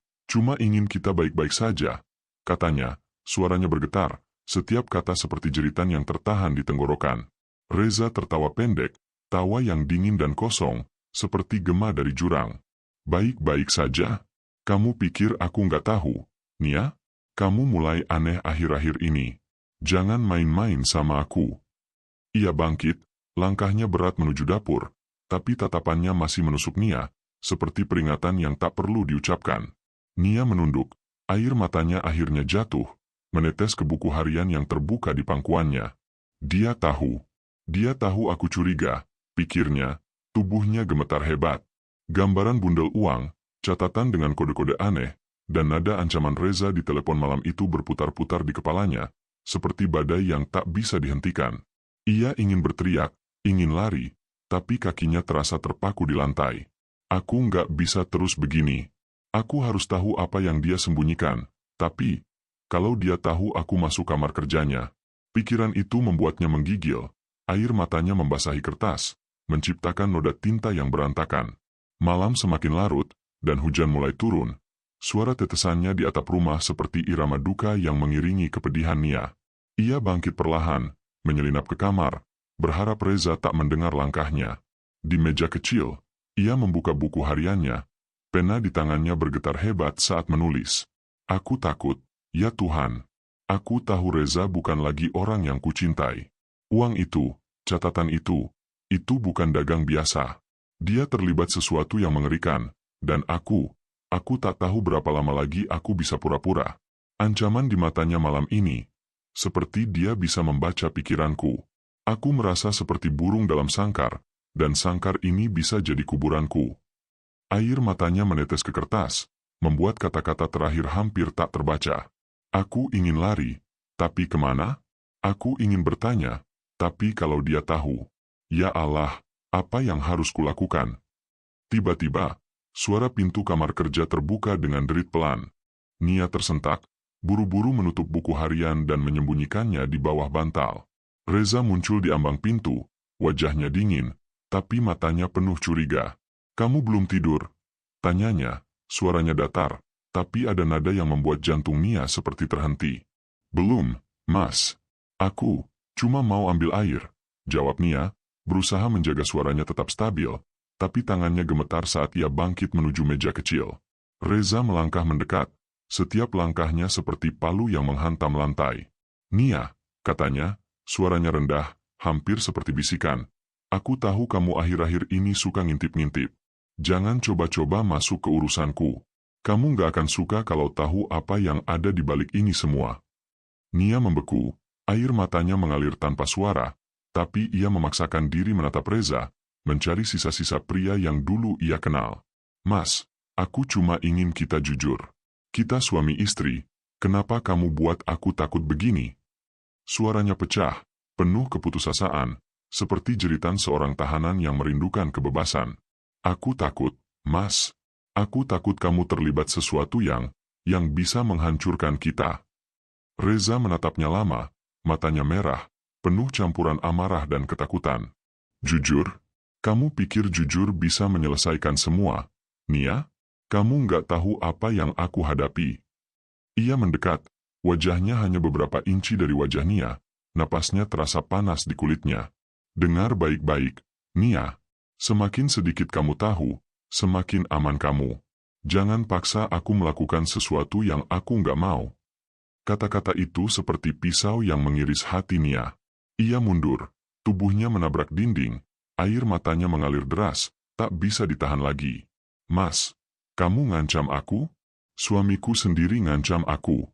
ingin kita baik-baik saja," katanya, suaranya bergetar, setiap kata seperti jeritan yang tertahan di tenggorokan. Reza tertawa pendek, tawa yang dingin dan kosong, seperti gema dari jurang. "Baik-baik saja? Kamu pikir aku nggak tahu, Nia? Kamu mulai aneh akhir-akhir ini. Jangan main-main sama aku." Ia bangkit, langkahnya berat menuju dapur, tapi tatapannya masih menusuk Nia, seperti peringatan yang tak perlu diucapkan. Nia menunduk, air matanya akhirnya jatuh, menetes ke buku harian yang terbuka di pangkuannya. Dia tahu aku curiga, pikirnya, tubuhnya gemetar hebat. Gambaran bundel uang, catatan dengan kode-kode aneh, dan nada ancaman Reza di telepon malam itu berputar-putar di kepalanya, seperti badai yang tak bisa dihentikan. Ia ingin berteriak, ingin lari, tapi kakinya terasa terpaku di lantai. "Aku nggak bisa terus begini. Aku harus tahu apa yang dia sembunyikan, tapi kalau dia tahu aku masuk kamar kerjanya." Pikiran itu membuatnya menggigil, air matanya membasahi kertas, menciptakan noda tinta yang berantakan. Malam semakin larut, dan hujan mulai turun. Suara tetesannya di atap rumah seperti irama duka yang mengiringi kepedihan Nia. Ia bangkit perlahan, menyelinap ke kamar, berharap Reza tak mendengar langkahnya. Di meja kecil, ia membuka buku hariannya, pena di tangannya bergetar hebat saat menulis. "Aku takut, ya Tuhan. Aku tahu Reza bukan lagi orang yang kucintai. Uang itu, catatan itu bukan dagang biasa. Dia terlibat sesuatu yang mengerikan, dan aku tak tahu berapa lama lagi aku bisa pura-pura." Ancaman di matanya malam ini, seperti dia bisa membaca pikiranku. "Aku merasa seperti burung dalam sangkar, dan sangkar ini bisa jadi kuburanku." Air matanya menetes ke kertas, membuat kata-kata terakhir hampir tak terbaca. "Aku ingin lari, tapi kemana? Aku ingin bertanya, tapi kalau dia tahu, ya Allah, apa yang harus kulakukan?" Tiba-tiba, suara pintu kamar kerja terbuka dengan derit pelan. Nia tersentak, buru-buru menutup buku harian dan menyembunyikannya di bawah bantal. Reza muncul di ambang pintu, wajahnya dingin, tapi matanya penuh curiga. "Kamu belum tidur?" tanyanya, suaranya datar, tapi ada nada yang membuat jantung Nia seperti terhenti. "Belum, Mas. Aku cuma mau ambil air," jawab Nia, berusaha menjaga suaranya tetap stabil, tapi tangannya gemetar saat ia bangkit menuju meja kecil. Reza melangkah mendekat, setiap langkahnya seperti palu yang menghantam lantai. "Nia," katanya, suaranya rendah, hampir seperti bisikan. "Aku tahu kamu akhir-akhir ini suka ngintip-ngintip. Jangan coba-coba masuk ke urusanku. Kamu gak akan suka kalau tahu apa yang ada di balik ini semua." Nia membeku, air matanya mengalir tanpa suara, tapi ia memaksakan diri menatap Reza, mencari sisa-sisa pria yang dulu ia kenal. "Mas, aku cuma ingin kita jujur. Kita suami istri, kenapa kamu buat aku takut begini?" Suaranya pecah, penuh keputusasaan, seperti jeritan seorang tahanan yang merindukan kebebasan. "Aku takut, Mas. Aku takut kamu terlibat sesuatu yang bisa menghancurkan kita." Reza menatapnya lama, matanya merah, penuh campuran amarah dan ketakutan. "Jujur? Kamu pikir jujur bisa menyelesaikan semua, Nia? Kamu nggak tahu apa yang aku hadapi." Ia mendekat, wajahnya hanya beberapa inci dari wajah Nia, napasnya terasa panas di kulitnya. Dengar baik-baik, Nia. Semakin sedikit kamu tahu, semakin aman kamu. Jangan paksa aku melakukan sesuatu yang aku nggak mau. Kata-kata itu seperti pisau yang mengiris hati Nia. Ia mundur, tubuhnya menabrak dinding, air matanya mengalir deras, tak bisa ditahan lagi. Mas, kamu ngancam aku? Suamiku sendiri ngancam aku.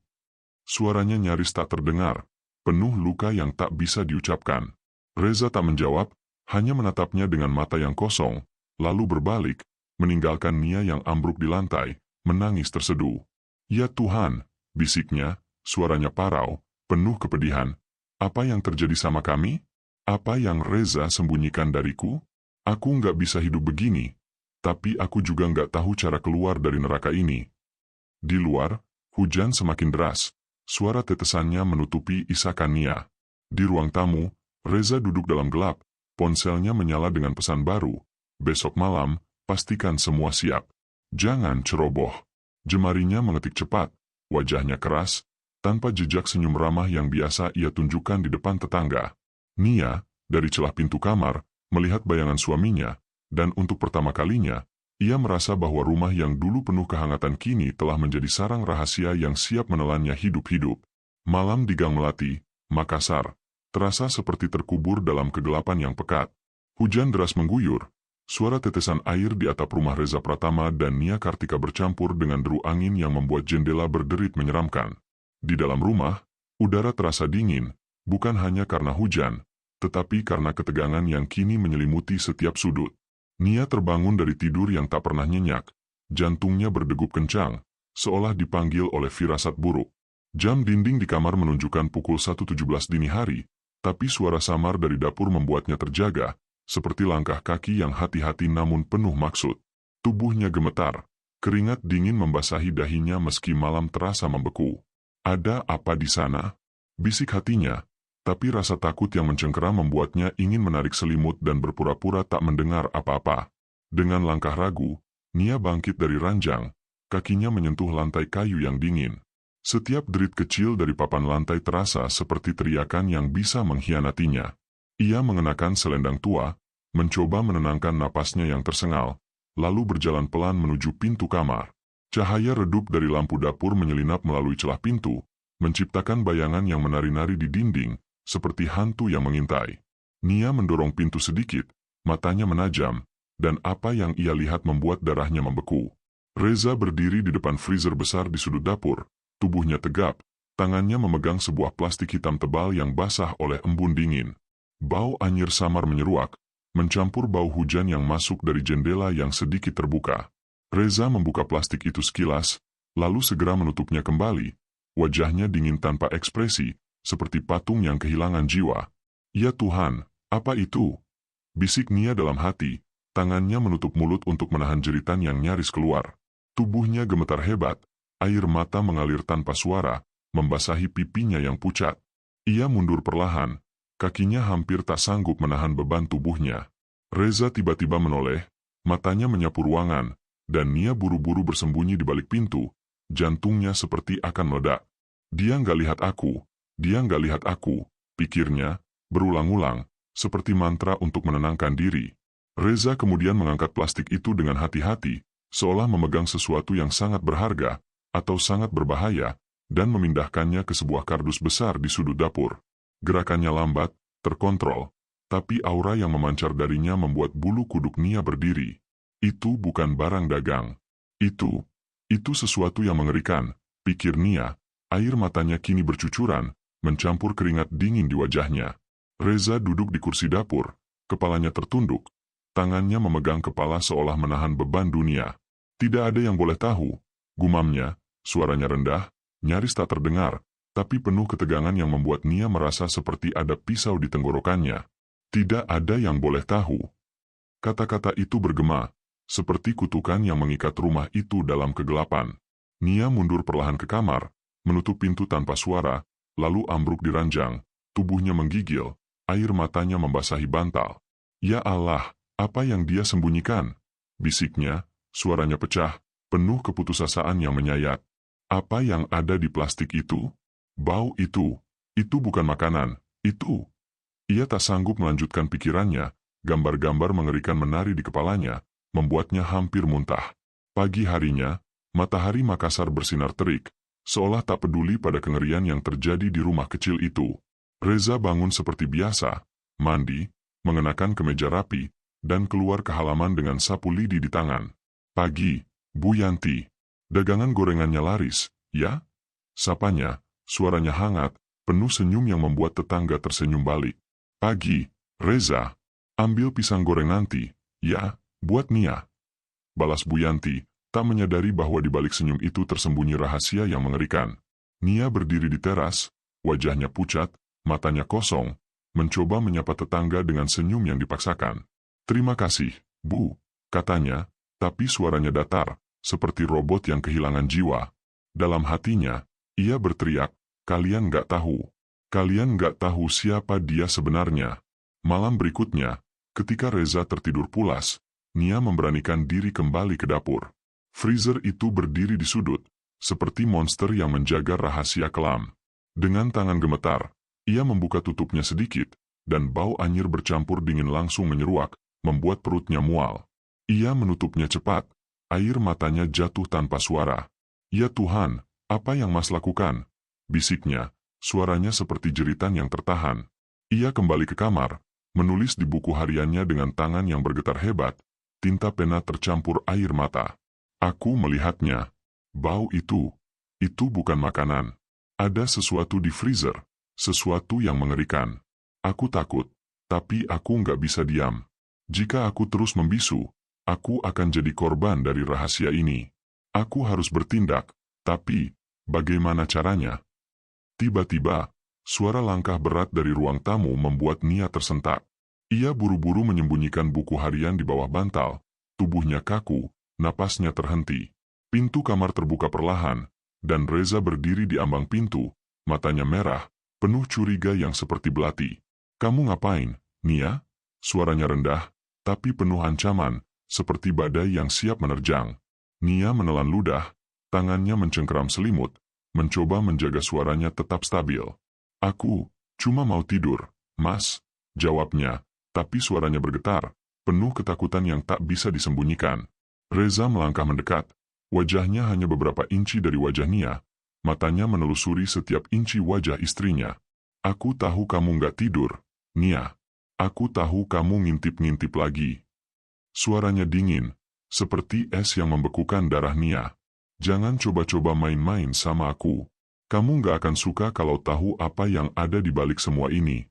Suaranya nyaris tak terdengar, penuh luka yang tak bisa diucapkan. Reza tak menjawab, hanya menatapnya dengan mata yang kosong, lalu berbalik, meninggalkan Nia yang ambruk di lantai, menangis terseduh. Ya Tuhan, bisiknya, suaranya parau, penuh kepedihan. Apa yang terjadi sama kami? Apa yang Reza sembunyikan dariku? Aku nggak bisa hidup begini, tapi aku juga nggak tahu cara keluar dari neraka ini. Di luar, hujan semakin deras, suara tetesannya menutupi isakan Nia. Di ruang tamu, Reza duduk dalam gelap, ponselnya menyala dengan pesan baru. Besok malam, pastikan semua siap. Jangan ceroboh. Jemarinya mengetik cepat, wajahnya keras, tanpa jejak senyum ramah yang biasa ia tunjukkan di depan tetangga. Nia, dari celah pintu kamar, melihat bayangan suaminya, dan untuk pertama kalinya, ia merasa bahwa rumah yang dulu penuh kehangatan kini telah menjadi sarang rahasia yang siap menelannya hidup-hidup. Malam di Gang Melati, Makassar, terasa seperti terkubur dalam kegelapan yang pekat. Hujan deras mengguyur, suara tetesan air di atap rumah Reza Pratama dan Nia Kartika bercampur dengan deru angin yang membuat jendela berderit menyeramkan. Di dalam rumah, udara terasa dingin, bukan hanya karena hujan, tetapi karena ketegangan yang kini menyelimuti setiap sudut. Nia terbangun dari tidur yang tak pernah nyenyak, jantungnya berdegup kencang, seolah dipanggil oleh firasat buruk. Jam dinding di kamar menunjukkan pukul 1.17 dini hari, tapi suara samar dari dapur membuatnya terjaga, seperti langkah kaki yang hati-hati namun penuh maksud. Tubuhnya gemetar, keringat dingin membasahi dahinya meski malam terasa membeku. Ada apa di sana? Bisik hatinya. Tapi rasa takut yang mencengkera membuatnya ingin menarik selimut dan berpura-pura tak mendengar apa-apa. Dengan langkah ragu, Nia bangkit dari ranjang, kakinya menyentuh lantai kayu yang dingin. Setiap derit kecil dari papan lantai terasa seperti teriakan yang bisa mengkhianatinya. Ia mengenakan selendang tua, mencoba menenangkan napasnya yang tersengal, lalu berjalan pelan menuju pintu kamar. Cahaya redup dari lampu dapur menyelinap melalui celah pintu, menciptakan bayangan yang menari-nari di dinding, seperti hantu yang mengintai. Nia mendorong pintu sedikit, matanya menajam, dan apa yang ia lihat membuat darahnya membeku. Reza berdiri di depan freezer besar di sudut dapur, tubuhnya tegap, tangannya memegang sebuah plastik hitam tebal yang basah oleh embun dingin. Bau anyir samar menyeruak, mencampur bau hujan yang masuk dari jendela yang sedikit terbuka. Reza membuka plastik itu sekilas, lalu segera menutupnya kembali. Wajahnya dingin tanpa ekspresi, seperti patung yang kehilangan jiwa. Ya Tuhan, apa itu? Bisik Nia dalam hati, tangannya menutup mulut untuk menahan jeritan yang nyaris keluar. Tubuhnya gemetar hebat, air mata mengalir tanpa suara, membasahi pipinya yang pucat. Ia mundur perlahan, kakinya hampir tak sanggup menahan beban tubuhnya. Reza tiba-tiba menoleh, matanya menyapu ruangan, dan Nia buru-buru bersembunyi di balik pintu, jantungnya seperti akan meledak. Dia nggak lihat aku. Dia nggak lihat aku, pikirnya, berulang-ulang, seperti mantra untuk menenangkan diri. Reza kemudian mengangkat plastik itu dengan hati-hati, seolah memegang sesuatu yang sangat berharga, atau sangat berbahaya, dan memindahkannya ke sebuah kardus besar di sudut dapur. Gerakannya lambat, terkontrol, tapi aura yang memancar darinya membuat bulu kuduk Nia berdiri. Itu bukan barang dagang. Itu sesuatu yang mengerikan, pikir Nia, air matanya kini bercucuran, mencampur keringat dingin di wajahnya. Reza duduk di kursi dapur, kepalanya tertunduk, tangannya memegang kepala seolah menahan beban dunia. Tidak ada yang boleh tahu, gumamnya, suaranya rendah, nyaris tak terdengar, tapi penuh ketegangan yang membuat Nia merasa seperti ada pisau di tenggorokannya. Tidak ada yang boleh tahu. Kata-kata itu bergema, seperti kutukan yang mengikat rumah itu dalam kegelapan. Nia mundur perlahan ke kamar, menutup pintu tanpa suara, lalu ambruk di ranjang, tubuhnya menggigil, air matanya membasahi bantal. Ya Allah, apa yang dia sembunyikan? Bisiknya, suaranya pecah, penuh keputusasaan yang menyayat. Apa yang ada di plastik itu? Bau itu bukan makanan, itu. Ia tak sanggup melanjutkan pikirannya, gambar-gambar mengerikan menari di kepalanya, membuatnya hampir muntah. Pagi harinya, matahari Makassar bersinar terik, seolah tak peduli pada kengerian yang terjadi di rumah kecil itu. Reza bangun seperti biasa, mandi, mengenakan kemeja rapi, dan keluar ke halaman dengan sapu lidi di tangan. Pagi, Bu Yanti. Dagangan gorengannya laris, ya? Sapanya, suaranya hangat, penuh senyum yang membuat tetangga tersenyum balik. Pagi, Reza. Ambil pisang goreng nanti, ya, buat Nia. Balas Bu Yanti, tak menyadari bahwa di balik senyum itu tersembunyi rahasia yang mengerikan. Nia berdiri di teras, wajahnya pucat, matanya kosong, mencoba menyapa tetangga dengan senyum yang dipaksakan. Terima kasih, Bu, katanya, tapi suaranya datar, seperti robot yang kehilangan jiwa. Dalam hatinya, ia berteriak, kalian nggak tahu. Kalian nggak tahu siapa dia sebenarnya. Malam berikutnya, ketika Reza tertidur pulas, Nia memberanikan diri kembali ke dapur. Freezer itu berdiri di sudut, seperti monster yang menjaga rahasia kelam. Dengan tangan gemetar, ia membuka tutupnya sedikit, dan bau anyir bercampur dingin langsung menyeruak, membuat perutnya mual. Ia menutupnya cepat, air matanya jatuh tanpa suara. Ya Tuhan, apa yang Mas lakukan? Bisiknya, suaranya seperti jeritan yang tertahan. Ia kembali ke kamar, menulis di buku hariannya dengan tangan yang bergetar hebat, tinta pena tercampur air mata. Aku melihatnya. Bau itu bukan makanan. Ada sesuatu di freezer, sesuatu yang mengerikan. Aku takut, tapi aku nggak bisa diam. Jika aku terus membisu, aku akan jadi korban dari rahasia ini. Aku harus bertindak, tapi bagaimana caranya? Tiba-tiba, suara langkah berat dari ruang tamu membuat Nia tersentak. Ia buru-buru menyembunyikan buku harian di bawah bantal, tubuhnya kaku, napasnya terhenti. Pintu kamar terbuka perlahan, dan Reza berdiri di ambang pintu, matanya merah, penuh curiga yang seperti belati. Kamu ngapain, Nia? Suaranya rendah, tapi penuh ancaman, seperti badai yang siap menerjang. Nia menelan ludah, tangannya mencengkeram selimut, mencoba menjaga suaranya tetap stabil. Aku cuma mau tidur, Mas, jawabnya, tapi suaranya bergetar, penuh ketakutan yang tak bisa disembunyikan. Reza melangkah mendekat, wajahnya hanya beberapa inci dari wajah Nia, matanya menelusuri setiap inci wajah istrinya. Aku tahu kamu nggak tidur, Nia. Aku tahu kamu ngintip-ngintip lagi. Suaranya dingin, seperti es yang membekukan darah Nia. Jangan coba-coba main-main sama aku. Kamu nggak akan suka kalau tahu apa yang ada di balik semua ini.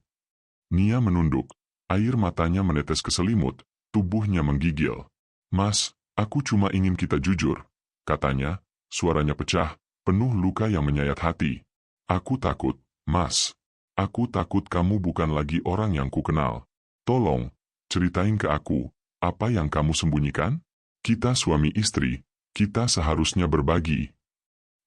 Nia menunduk, air matanya menetes ke selimut, tubuhnya menggigil. Mas, aku cuma ingin kita jujur, katanya, suaranya pecah, penuh luka yang menyayat hati. Aku takut, Mas. Aku takut kamu bukan lagi orang yang kukenal. Tolong, ceritain ke aku, apa yang kamu sembunyikan? Kita suami istri, kita seharusnya berbagi.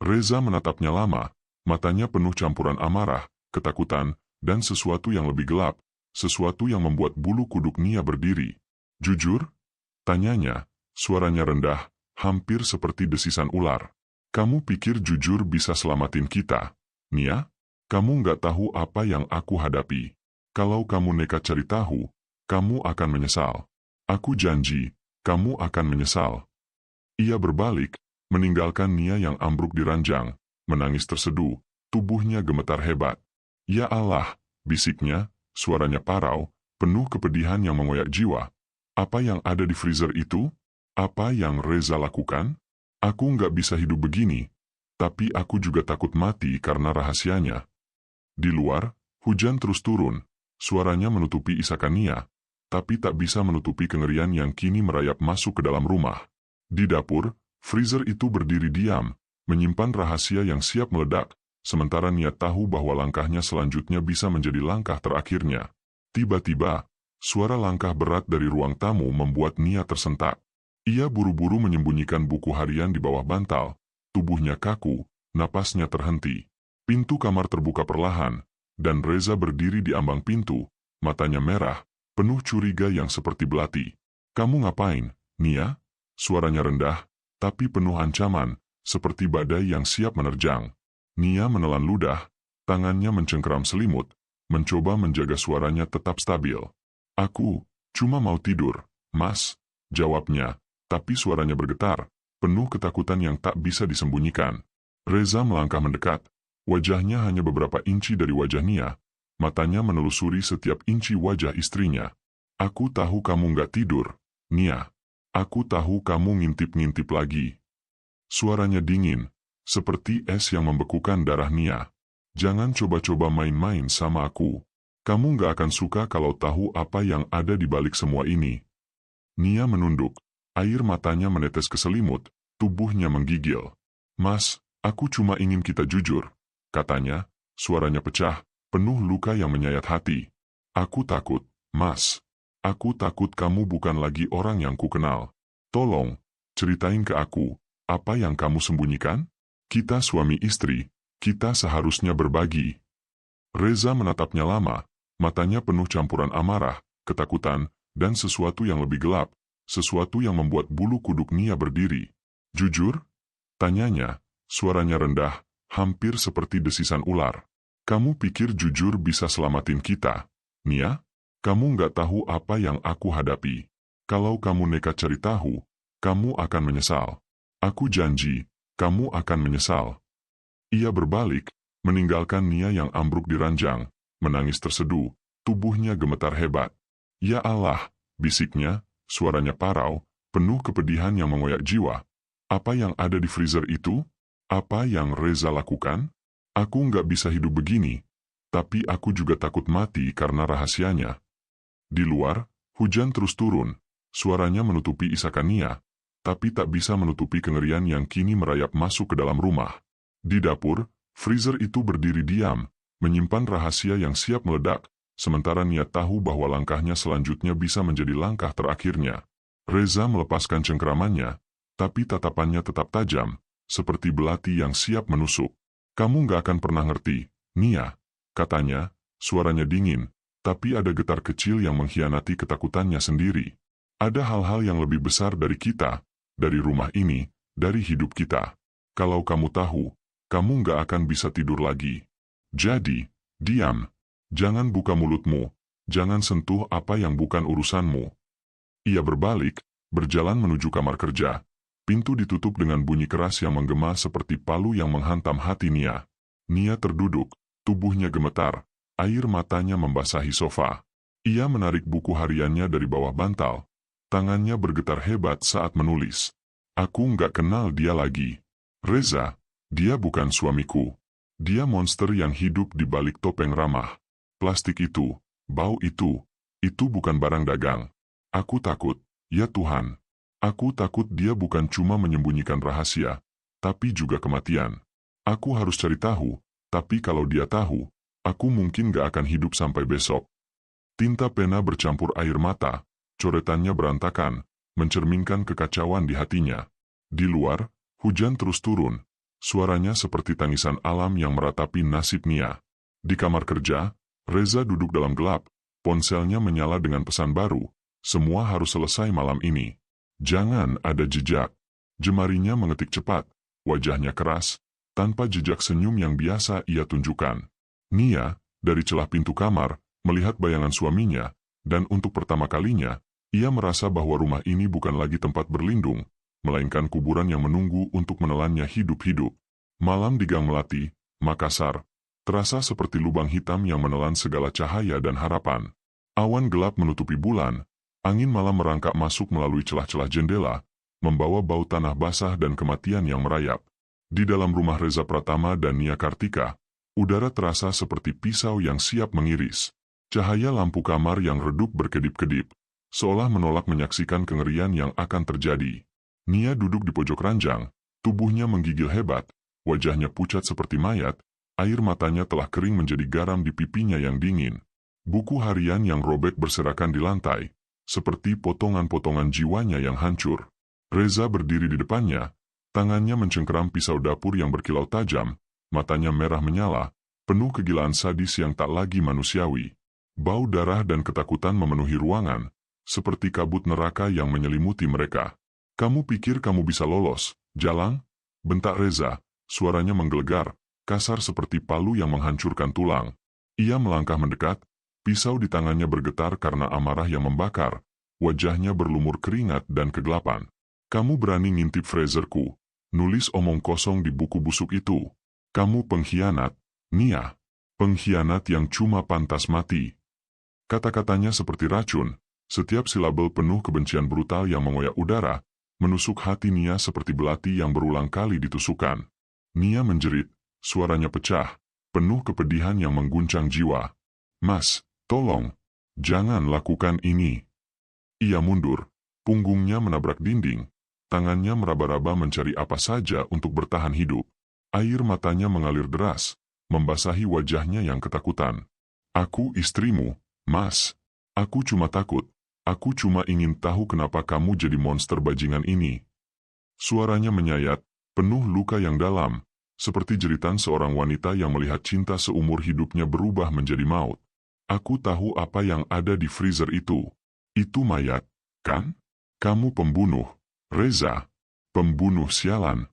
Reza menatapnya lama, matanya penuh campuran amarah, ketakutan, dan sesuatu yang lebih gelap, sesuatu yang membuat bulu kuduk Nia berdiri. Jujur? Tanyanya, suaranya rendah, hampir seperti desisan ular. Kamu pikir jujur bisa selamatin kita, Nia? Kamu nggak tahu apa yang aku hadapi. Kalau kamu nekat cari tahu, kamu akan menyesal. Aku janji, kamu akan menyesal. Ia berbalik, meninggalkan Nia yang ambruk di ranjang, menangis terseduh, tubuhnya gemetar hebat. Ya Allah, bisiknya, suaranya parau, penuh kepedihan yang mengoyak jiwa. Apa yang ada di freezer itu? Apa yang Reza lakukan? Aku nggak bisa hidup begini, tapi aku juga takut mati karena rahasianya. Di luar, hujan terus turun, suaranya menutupi isakan Nia, tapi tak bisa menutupi kengerian yang kini merayap masuk ke dalam rumah. Di dapur, freezer itu berdiri diam, menyimpan rahasia yang siap meledak, sementara Nia tahu bahwa langkahnya selanjutnya bisa menjadi langkah terakhirnya. Tiba-tiba, suara langkah berat dari ruang tamu membuat Nia tersentak. Ia buru-buru menyembunyikan buku harian di bawah bantal, tubuhnya kaku, napasnya terhenti. Pintu kamar terbuka perlahan, dan Reza berdiri di ambang pintu, matanya merah, penuh curiga yang seperti belati. Kamu ngapain, Nia? Suaranya rendah, tapi penuh ancaman, seperti badai yang siap menerjang. Nia menelan ludah, tangannya mencengkeram selimut, mencoba menjaga suaranya tetap stabil. Aku cuma mau tidur, Mas, jawabnya, tapi suaranya bergetar, penuh ketakutan yang tak bisa disembunyikan. Reza melangkah mendekat, wajahnya hanya beberapa inci dari wajah Nia, matanya menelusuri setiap inci wajah istrinya. Aku tahu kamu nggak tidur, Nia. Aku tahu kamu ngintip-ngintip lagi. Suaranya dingin, seperti es yang membekukan darah Nia. Jangan coba-coba main-main sama aku. Kamu nggak akan suka kalau tahu apa yang ada di balik semua ini. Nia menunduk, air matanya menetes ke selimut, tubuhnya menggigil. Mas, aku cuma ingin kita jujur, katanya, suaranya pecah, penuh luka yang menyayat hati. Aku takut, Mas. Aku takut kamu bukan lagi orang yang kukenal. Tolong, ceritain ke aku, apa yang kamu sembunyikan? Kita suami istri, kita seharusnya berbagi. Reza menatapnya lama, matanya penuh campuran amarah, ketakutan, dan sesuatu yang lebih gelap, sesuatu yang membuat bulu kuduk Nia berdiri. Jujur? Tanyanya, suaranya rendah, hampir seperti desisan ular. Kamu pikir jujur bisa selamatin kita, Nia? Kamu nggak tahu apa yang aku hadapi. Kalau kamu nekat cari tahu, kamu akan menyesal. Aku janji, kamu akan menyesal. Ia berbalik, meninggalkan Nia yang ambruk di ranjang, menangis terseduh, tubuhnya gemetar hebat. Ya Allah, bisiknya, suaranya parau, penuh kepedihan yang mengoyak jiwa. Apa yang ada di freezer itu? Apa yang Reza lakukan? Aku nggak bisa hidup begini, tapi aku juga takut mati karena rahasianya. Di luar, hujan terus turun, suaranya menutupi isakan Nia, tapi tak bisa menutupi kengerian yang kini merayap masuk ke dalam rumah. Di dapur, freezer itu berdiri diam, menyimpan rahasia yang siap meledak, sementara Nia tahu bahwa langkahnya selanjutnya bisa menjadi langkah terakhirnya. Reza melepaskan cengkeramannya, tapi tatapannya tetap tajam, seperti belati yang siap menusuk. Kamu nggak akan pernah ngerti, Nia, katanya, suaranya dingin, tapi ada getar kecil yang mengkhianati ketakutannya sendiri. Ada hal-hal yang lebih besar dari kita, dari rumah ini, dari hidup kita. Kalau kamu tahu, kamu nggak akan bisa tidur lagi. Jadi, diam. Jangan buka mulutmu, jangan sentuh apa yang bukan urusanmu. Ia berbalik, berjalan menuju kamar kerja. Pintu ditutup dengan bunyi keras yang menggema seperti palu yang menghantam hati Nia. Nia terduduk, tubuhnya gemetar. Air matanya membasahi sofa. Ia menarik buku hariannya dari bawah bantal. Tangannya bergetar hebat saat menulis. Aku nggak kenal dia lagi. Reza, dia bukan suamiku. Dia monster yang hidup di balik topeng ramah. Plastik itu, bau itu bukan barang dagang. Aku takut, ya Tuhan. Aku takut dia bukan cuma menyembunyikan rahasia, tapi juga kematian. Aku harus cari tahu, tapi kalau dia tahu, aku mungkin gak akan hidup sampai besok. Tinta pena bercampur air mata, coretannya berantakan, mencerminkan kekacauan di hatinya. Di luar, hujan terus turun, suaranya seperti tangisan alam yang meratapi nasib Nia. Di kamar kerja, Reza duduk dalam gelap, ponselnya menyala dengan pesan baru, semua harus selesai malam ini. Jangan ada jejak. Jemarinya mengetik cepat, wajahnya keras, tanpa jejak senyum yang biasa ia tunjukkan. Nia, dari celah pintu kamar, melihat bayangan suaminya, dan untuk pertama kalinya, ia merasa bahwa rumah ini bukan lagi tempat berlindung, melainkan kuburan yang menunggu untuk menelannya hidup-hidup. Malam di Gang Melati, Makassar, terasa seperti lubang hitam yang menelan segala cahaya dan harapan. Awan gelap menutupi bulan, angin malam merangkak masuk melalui celah-celah jendela, membawa bau tanah basah dan kematian yang merayap. Di dalam rumah Reza Pratama dan Nia Kartika, udara terasa seperti pisau yang siap mengiris. Cahaya lampu kamar yang redup berkedip-kedip, seolah menolak menyaksikan kengerian yang akan terjadi. Nia duduk di pojok ranjang, tubuhnya menggigil hebat, wajahnya pucat seperti mayat, air matanya telah kering menjadi garam di pipinya yang dingin. Buku harian yang robek berserakan di lantai, seperti potongan-potongan jiwanya yang hancur. Reza berdiri di depannya, tangannya mencengkeram pisau dapur yang berkilau tajam, matanya merah menyala, penuh kegilaan sadis yang tak lagi manusiawi. Bau darah dan ketakutan memenuhi ruangan, seperti kabut neraka yang menyelimuti mereka. Kamu pikir kamu bisa lolos, Jalang? Bentak Reza, suaranya menggelegar, kasar seperti palu yang menghancurkan tulang. Ia melangkah mendekat, pisau di tangannya bergetar karena amarah yang membakar, wajahnya berlumur keringat dan kegelapan. Kamu berani ngintip freezerku, nulis omong kosong di buku busuk itu. Kamu pengkhianat, Nia. Pengkhianat yang cuma pantas mati. Kata-katanya seperti racun, setiap silabel penuh kebencian brutal yang mengoyak udara, menusuk hati Nia seperti belati yang berulang kali ditusukkan. Nia menjerit, suaranya pecah, penuh kepedihan yang mengguncang jiwa. Mas, tolong, jangan lakukan ini. Ia mundur, punggungnya menabrak dinding, tangannya meraba-raba mencari apa saja untuk bertahan hidup. Air matanya mengalir deras, membasahi wajahnya yang ketakutan. Aku istrimu, Mas. Aku cuma takut. Aku cuma ingin tahu kenapa kamu jadi monster bajingan ini. Suaranya menyayat, penuh luka yang dalam, seperti jeritan seorang wanita yang melihat cinta seumur hidupnya berubah menjadi maut. Aku tahu apa yang ada di freezer itu. Itu mayat, kan? Kamu pembunuh, Reza. Pembunuh sialan.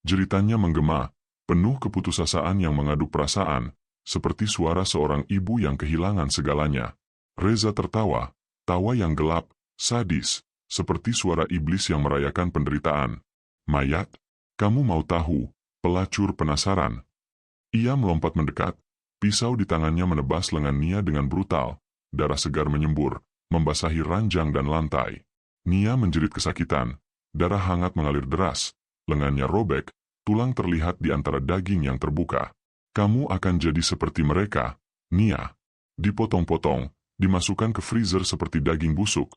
Jeritannya menggema, penuh keputusasaan yang mengaduk perasaan, seperti suara seorang ibu yang kehilangan segalanya. Reza tertawa, tawa yang gelap, sadis, seperti suara iblis yang merayakan penderitaan. Mayat? Kamu mau tahu? Pelacur penasaran. Ia melompat mendekat, pisau di tangannya menebas lengan Nia dengan brutal, darah segar menyembur, membasahi ranjang dan lantai. Nia menjerit kesakitan, darah hangat mengalir deras, lengannya robek, tulang terlihat di antara daging yang terbuka. Kamu akan jadi seperti mereka, Nia. Dipotong-potong, dimasukkan ke freezer seperti daging busuk.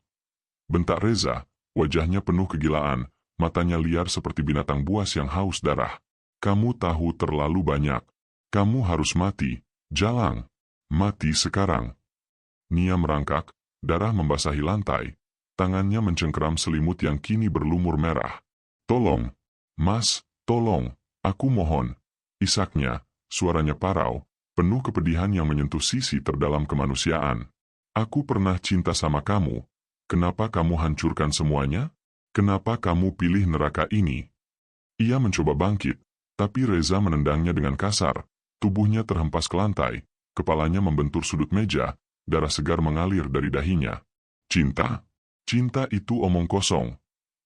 Bentak Reza, wajahnya penuh kegilaan, matanya liar seperti binatang buas yang haus darah. Kamu tahu terlalu banyak. Kamu harus mati, Jalang. Mati sekarang. Nia merangkak, darah membasahi lantai, tangannya mencengkeram selimut yang kini berlumur merah. Tolong, Mas, tolong, aku mohon. Isaknya, suaranya parau, penuh kepedihan yang menyentuh sisi terdalam kemanusiaan. Aku pernah cinta sama kamu. Kenapa kamu hancurkan semuanya? Kenapa kamu pilih neraka ini? Ia mencoba bangkit, tapi Reza menendangnya dengan kasar. Tubuhnya terhempas ke lantai, kepalanya membentur sudut meja, darah segar mengalir dari dahinya. Cinta? Cinta itu omong kosong.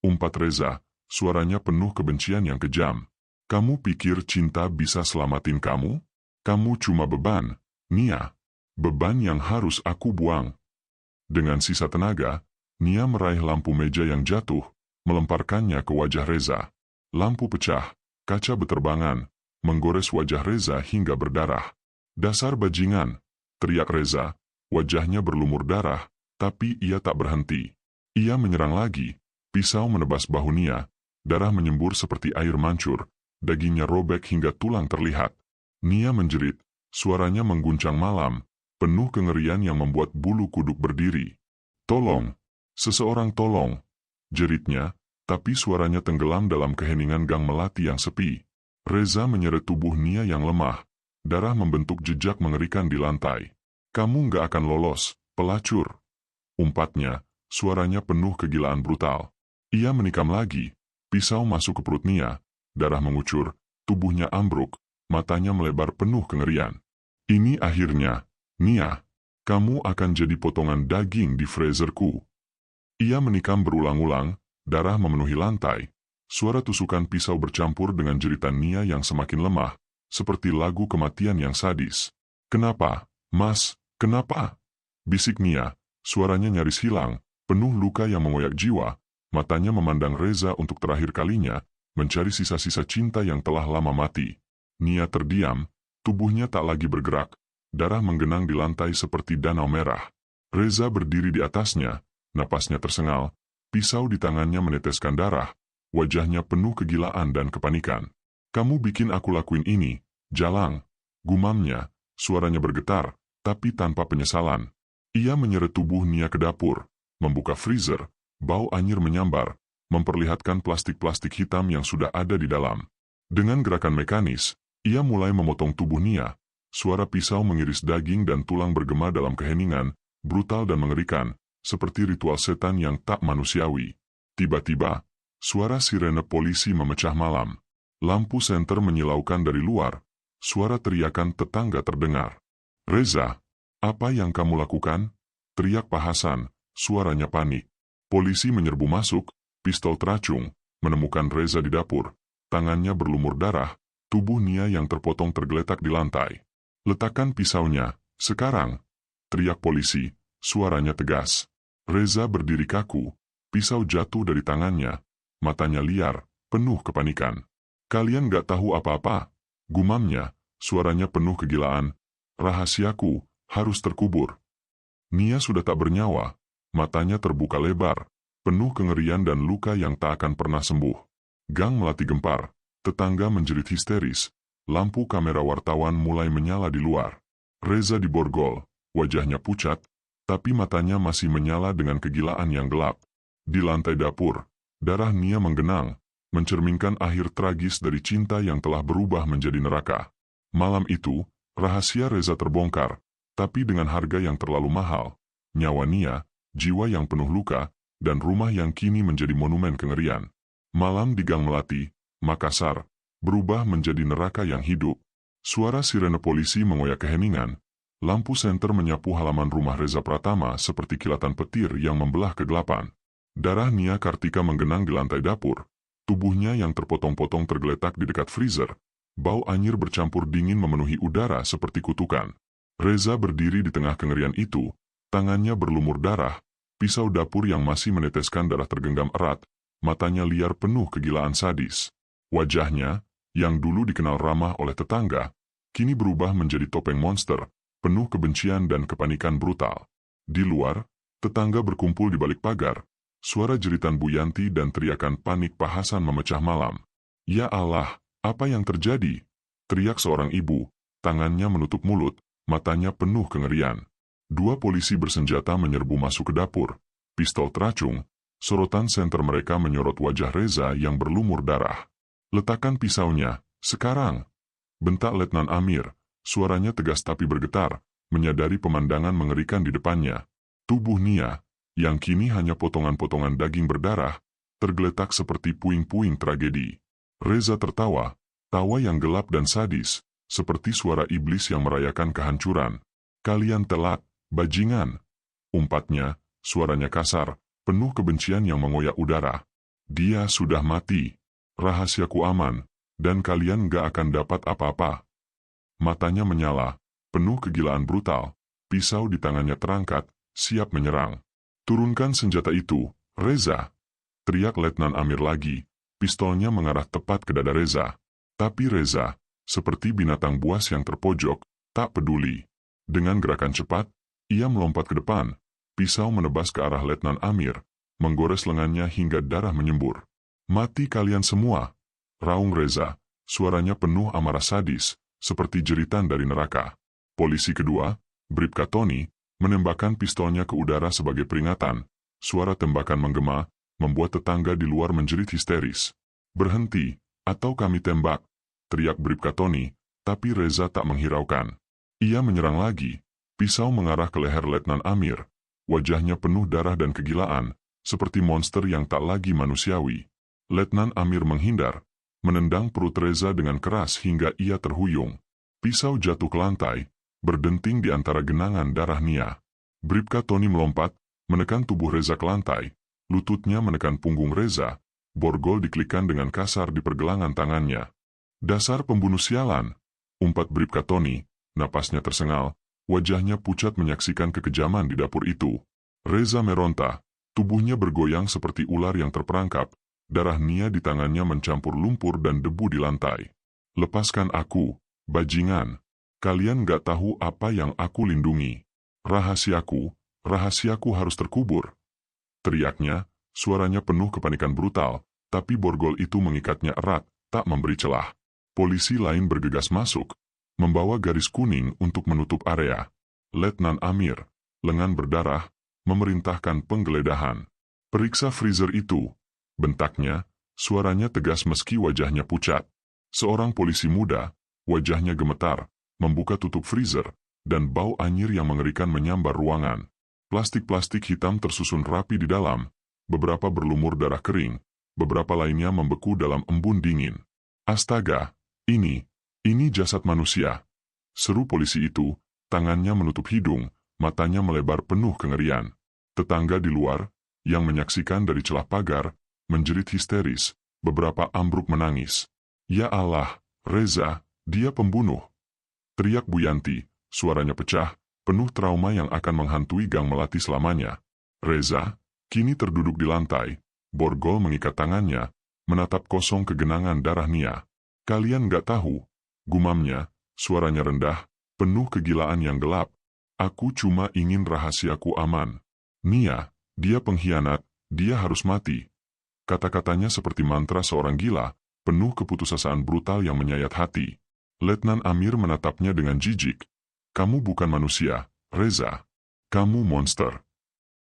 Umpat Reza, suaranya penuh kebencian yang kejam. Kamu pikir cinta bisa selamatin kamu? Kamu cuma beban, Nia. Beban yang harus aku buang. Dengan sisa tenaga, Nia meraih lampu meja yang jatuh, melemparkannya ke wajah Reza. Lampu pecah, kaca beterbangan, menggores wajah Reza hingga berdarah. Dasar bajingan, teriak Reza, wajahnya berlumur darah, tapi ia tak berhenti. Ia menyerang lagi, pisau menebas bahu Nia, darah menyembur seperti air mancur, dagingnya robek hingga tulang terlihat. Nia menjerit, suaranya mengguncang malam, penuh kengerian yang membuat bulu kuduk berdiri. Tolong, seseorang tolong, jeritnya, tapi suaranya tenggelam dalam keheningan gang melati yang sepi. Reza menyeret tubuh Nia yang lemah, darah membentuk jejak mengerikan di lantai. Kamu nggak akan lolos, pelacur. Umpatnya, suaranya penuh kegilaan brutal. Ia menikam lagi, pisau masuk ke perut Nia, darah mengucur, tubuhnya ambruk, matanya melebar penuh kengerian. Ini akhirnya, Nia, kamu akan jadi potongan daging di freezerku. Ia menikam berulang-ulang, darah memenuhi lantai, suara tusukan pisau bercampur dengan jeritan Nia yang semakin lemah, seperti lagu kematian yang sadis. Kenapa, Mas, kenapa? Bisik Nia, suaranya nyaris hilang, penuh luka yang mengoyak jiwa, matanya memandang Reza untuk terakhir kalinya, mencari sisa-sisa cinta yang telah lama mati. Nia terdiam, tubuhnya tak lagi bergerak, darah menggenang di lantai seperti danau merah. Reza berdiri di atasnya, napasnya tersengal, pisau di tangannya meneteskan darah, wajahnya penuh kegilaan dan kepanikan. Kamu bikin aku lakuin ini, Jalang, gumamnya, suaranya bergetar, tapi tanpa penyesalan. Ia menyeret tubuh Nia ke dapur, membuka freezer, bau anyir menyambar, memperlihatkan plastik-plastik hitam yang sudah ada di dalam. Dengan gerakan mekanis, ia mulai memotong tubuh Nia. Suara pisau mengiris daging dan tulang bergema dalam keheningan, brutal dan mengerikan, seperti ritual setan yang tak manusiawi. Tiba-tiba, suara sirene polisi memecah malam. Lampu senter menyilaukan dari luar, suara teriakan tetangga terdengar. "Reza, apa yang kamu lakukan?" teriak Pak Hasan, suaranya panik. Polisi menyerbu masuk, pistol teracung, menemukan Reza di dapur. Tangannya berlumur darah, tubuh Nia yang terpotong tergeletak di lantai. "Letakkan pisaunya, sekarang!" teriak polisi, suaranya tegas. Reza berdiri kaku, pisau jatuh dari tangannya, matanya liar, penuh kepanikan. "Kalian gak tahu apa-apa," gumamnya, suaranya penuh kegilaan. "Rahasiaku harus terkubur." Nia sudah tak bernyawa, matanya terbuka lebar, penuh kengerian dan luka yang tak akan pernah sembuh. Gang Melati gempar, tetangga menjerit histeris, lampu kamera wartawan mulai menyala di luar. Reza diborgol, wajahnya pucat, tapi matanya masih menyala dengan kegilaan yang gelap. Di lantai dapur, darah Nia menggenang, mencerminkan akhir tragis dari cinta yang telah berubah menjadi neraka. Malam itu, rahasia Reza terbongkar, tapi dengan harga yang terlalu mahal. Nyawa Nia, jiwa yang penuh luka, dan rumah yang kini menjadi monumen kengerian. Malam di Gang Melati, Makassar, berubah menjadi neraka yang hidup. Suara sirene polisi mengoyak keheningan. Lampu senter menyapu halaman rumah Reza Pratama seperti kilatan petir yang membelah kegelapan. Darah Nia Kartika menggenang di lantai dapur. Tubuhnya yang terpotong-potong tergeletak di dekat freezer. Bau anyir bercampur dingin memenuhi udara seperti kutukan. Reza berdiri di tengah kengerian itu, tangannya berlumur darah, pisau dapur yang masih meneteskan darah tergenggam erat, matanya liar penuh kegilaan sadis. Wajahnya, yang dulu dikenal ramah oleh tetangga, kini berubah menjadi topeng monster, penuh kebencian dan kepanikan brutal. Di luar, tetangga berkumpul di balik pagar, suara jeritan Bu Yanti dan teriakan panik Pak Hasan memecah malam. "Ya Allah, apa yang terjadi?" teriak seorang ibu, tangannya menutup mulut, matanya penuh kengerian. Dua polisi bersenjata menyerbu masuk ke dapur, pistol teracung, sorotan senter mereka menyorot wajah Reza yang berlumur darah. "Letakkan pisaunya, sekarang!" bentak Letnan Amir, suaranya tegas tapi bergetar, menyadari pemandangan mengerikan di depannya. Tubuh Nia, yang kini hanya potongan-potongan daging berdarah, tergeletak seperti puing-puing tragedi. Reza tertawa, tawa yang gelap dan sadis, seperti suara iblis yang merayakan kehancuran. "Kalian telat, bajingan!" umpatnya, suaranya kasar, penuh kebencian yang mengoyak udara. "Dia sudah mati. Rahasiaku aman, dan kalian gak akan dapat apa-apa." Matanya menyala, penuh kegilaan brutal, pisau di tangannya terangkat, siap menyerang. "Turunkan senjata itu, Reza!" teriak Letnan Amir lagi, pistolnya mengarah tepat ke dada Reza. Tapi Reza, seperti binatang buas yang terpojok, tak peduli. Dengan gerakan cepat, ia melompat ke depan, pisau menebas ke arah Letnan Amir, menggores lengannya hingga darah menyembur. "Mati kalian semua!" raung Reza, suaranya penuh amarah sadis, seperti jeritan dari neraka. Polisi kedua, Bribka Tony, menembakkan pistolnya ke udara sebagai peringatan. Suara tembakan menggema, membuat tetangga di luar menjerit histeris. "Berhenti, atau kami tembak!" teriak Bribka Tony, tapi Reza tak menghiraukan. Ia menyerang lagi, pisau mengarah ke leher Letnan Amir, wajahnya penuh darah dan kegilaan, seperti monster yang tak lagi manusiawi. Letnan Amir menghindar, menendang perut Reza dengan keras hingga ia terhuyung. Pisau jatuh ke lantai, berdenting di antara genangan darah Nia. Bribka Tony melompat, menekan tubuh Reza ke lantai, lututnya menekan punggung Reza, borgol diklikkan dengan kasar di pergelangan tangannya. "Dasar pembunuh sialan!" umpat Bribka Tony, napasnya tersengal, wajahnya pucat menyaksikan kekejaman di dapur itu. Reza meronta, tubuhnya bergoyang seperti ular yang terperangkap, darah Nia di tangannya mencampur lumpur dan debu di lantai. "Lepaskan aku, bajingan. Kalian gak tahu apa yang aku lindungi. Rahasiaku harus terkubur." teriaknya, suaranya penuh kepanikan brutal, tapi borgol itu mengikatnya erat, tak memberi celah. Polisi lain bergegas masuk, membawa garis kuning untuk menutup area. Letnan Amir, lengan berdarah, memerintahkan penggeledahan. "Periksa freezer itu," bentaknya, suaranya tegas meski wajahnya pucat. Seorang polisi muda, wajahnya gemetar, membuka tutup freezer, dan bau anyir yang mengerikan menyambar ruangan. Plastik-plastik hitam tersusun rapi di dalam, beberapa berlumur darah kering, beberapa lainnya membeku dalam embun dingin. Astaga, ini jasad manusia. Seru polisi itu, tangannya menutup hidung, matanya melebar penuh kengerian. Tetangga di luar, yang menyaksikan dari celah pagar, menjerit histeris, beberapa ambruk menangis. Ya Allah, Reza, dia pembunuh. Teriak Bu Yanti, suaranya pecah, penuh trauma yang akan menghantui Gang Melati selamanya. Reza, kini terduduk di lantai, borgol mengikat tangannya, menatap kosong kegenangan darah Nia. Kalian gak tahu, gumamnya, suaranya rendah, penuh kegilaan yang gelap. Aku cuma ingin rahasiaku aman. Nia, dia pengkhianat, dia harus mati. Kata-katanya seperti mantra seorang gila, penuh keputusasaan brutal yang menyayat hati. Letnan Amir menatapnya dengan jijik. Kamu bukan manusia, Reza. Kamu monster.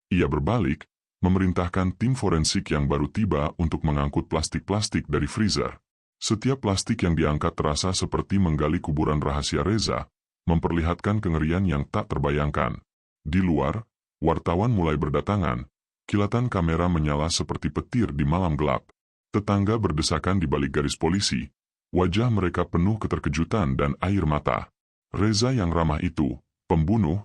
Ia berbalik, memerintahkan tim forensik yang baru tiba untuk mengangkut plastik-plastik dari freezer. Setiap plastik yang diangkat terasa seperti menggali kuburan rahasia Reza, memperlihatkan kengerian yang tak terbayangkan. Di luar, wartawan mulai berdatangan, kilatan kamera menyala seperti petir di malam gelap. Tetangga berdesakan di balik garis polisi, wajah mereka penuh keterkejutan dan air mata. Reza yang ramah itu, pembunuh?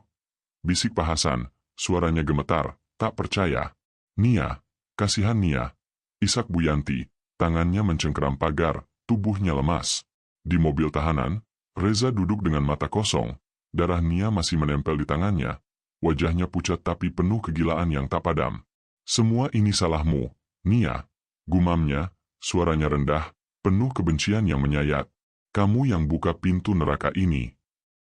Bisik Pak Hasan, suaranya gemetar, tak percaya. Nia, kasihan Nia. Isak Bu Yanti, tangannya mencengkeram pagar, tubuhnya lemas. Di mobil tahanan, Reza duduk dengan mata kosong, darah Nia masih menempel di tangannya, wajahnya pucat tapi penuh kegilaan yang tak padam. Semua ini salahmu, Nia. Gumamnya, suaranya rendah, penuh kebencian yang menyayat. Kamu yang buka pintu neraka ini.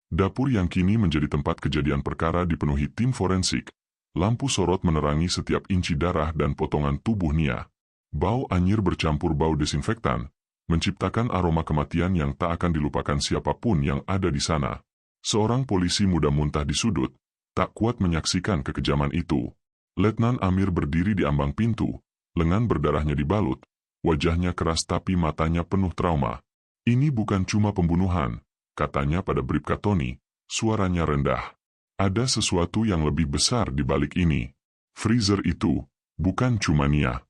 Dapur yang kini menjadi tempat kejadian perkara dipenuhi tim forensik. Lampu sorot menerangi setiap inci darah dan potongan tubuh Nia. Bau anyir bercampur bau desinfektan, menciptakan aroma kematian yang tak akan dilupakan siapapun yang ada di sana. Seorang polisi muda muntah di sudut, tak kuat menyaksikan kekejaman itu. Letnan Amir berdiri di ambang pintu, lengan berdarahnya dibalut, wajahnya keras tapi matanya penuh trauma. Ini bukan cuma pembunuhan, katanya pada Bribka Tony, suaranya rendah. Ada sesuatu yang lebih besar di balik ini. Freezer itu, bukan cuma Nia.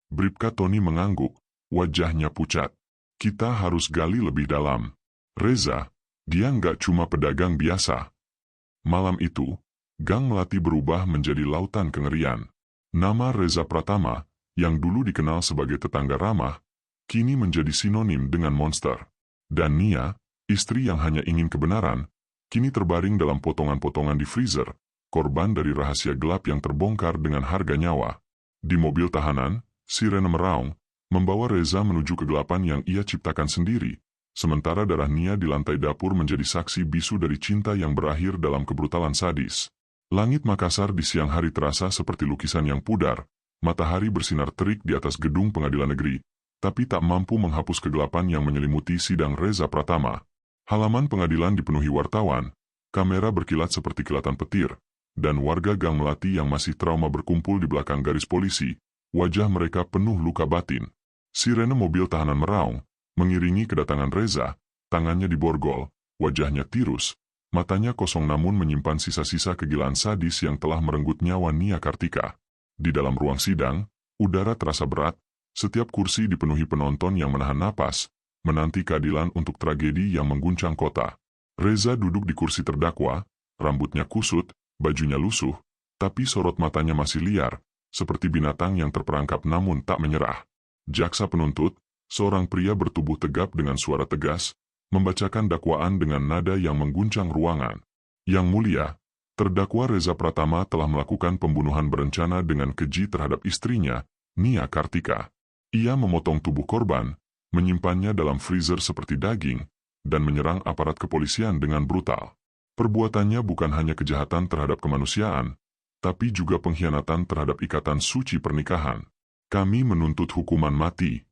Bribka Tony mengangguk, wajahnya pucat. Kita harus gali lebih dalam. Reza, dia nggak cuma pedagang biasa. Malam itu, Gang Melati berubah menjadi lautan kengerian. Nama Reza Pratama, yang dulu dikenal sebagai tetangga ramah, kini menjadi sinonim dengan monster. Dan Nia, istri yang hanya ingin kebenaran, kini terbaring dalam potongan-potongan di freezer, korban dari rahasia gelap yang terbongkar dengan harga nyawa. Di mobil tahanan, sirene meraung, membawa Reza menuju kegelapan yang ia ciptakan sendiri, sementara darah Nia di lantai dapur menjadi saksi bisu dari cinta yang berakhir dalam kebrutalan sadis. Langit Makassar di siang hari terasa seperti lukisan yang pudar, matahari bersinar terik di atas gedung pengadilan negeri, tapi tak mampu menghapus kegelapan yang menyelimuti sidang Reza Pratama. Halaman pengadilan dipenuhi wartawan, kamera berkilat seperti kilatan petir, dan warga Gang Melati yang masih trauma berkumpul di belakang garis polisi, wajah mereka penuh luka batin. Sirene mobil tahanan meraung, mengiringi kedatangan Reza, tangannya diborgol, wajahnya tirus, matanya kosong namun menyimpan sisa-sisa kegilaan sadis yang telah merenggut nyawa Nia Kartika. Di dalam ruang sidang, udara terasa berat, setiap kursi dipenuhi penonton yang menahan napas, menanti keadilan untuk tragedi yang mengguncang kota. Reza duduk di kursi terdakwa, rambutnya kusut, bajunya lusuh, tapi sorot matanya masih liar, seperti binatang yang terperangkap namun tak menyerah. Jaksa penuntut, seorang pria bertubuh tegap dengan suara tegas, membacakan dakwaan dengan nada yang mengguncang ruangan. Yang mulia, terdakwa Reza Pratama telah melakukan pembunuhan berencana dengan keji terhadap istrinya, Nia Kartika. Ia memotong tubuh korban, menyimpannya dalam freezer seperti daging, dan menyerang aparat kepolisian dengan brutal. Perbuatannya bukan hanya kejahatan terhadap kemanusiaan, tapi juga pengkhianatan terhadap ikatan suci pernikahan. Kami menuntut hukuman mati.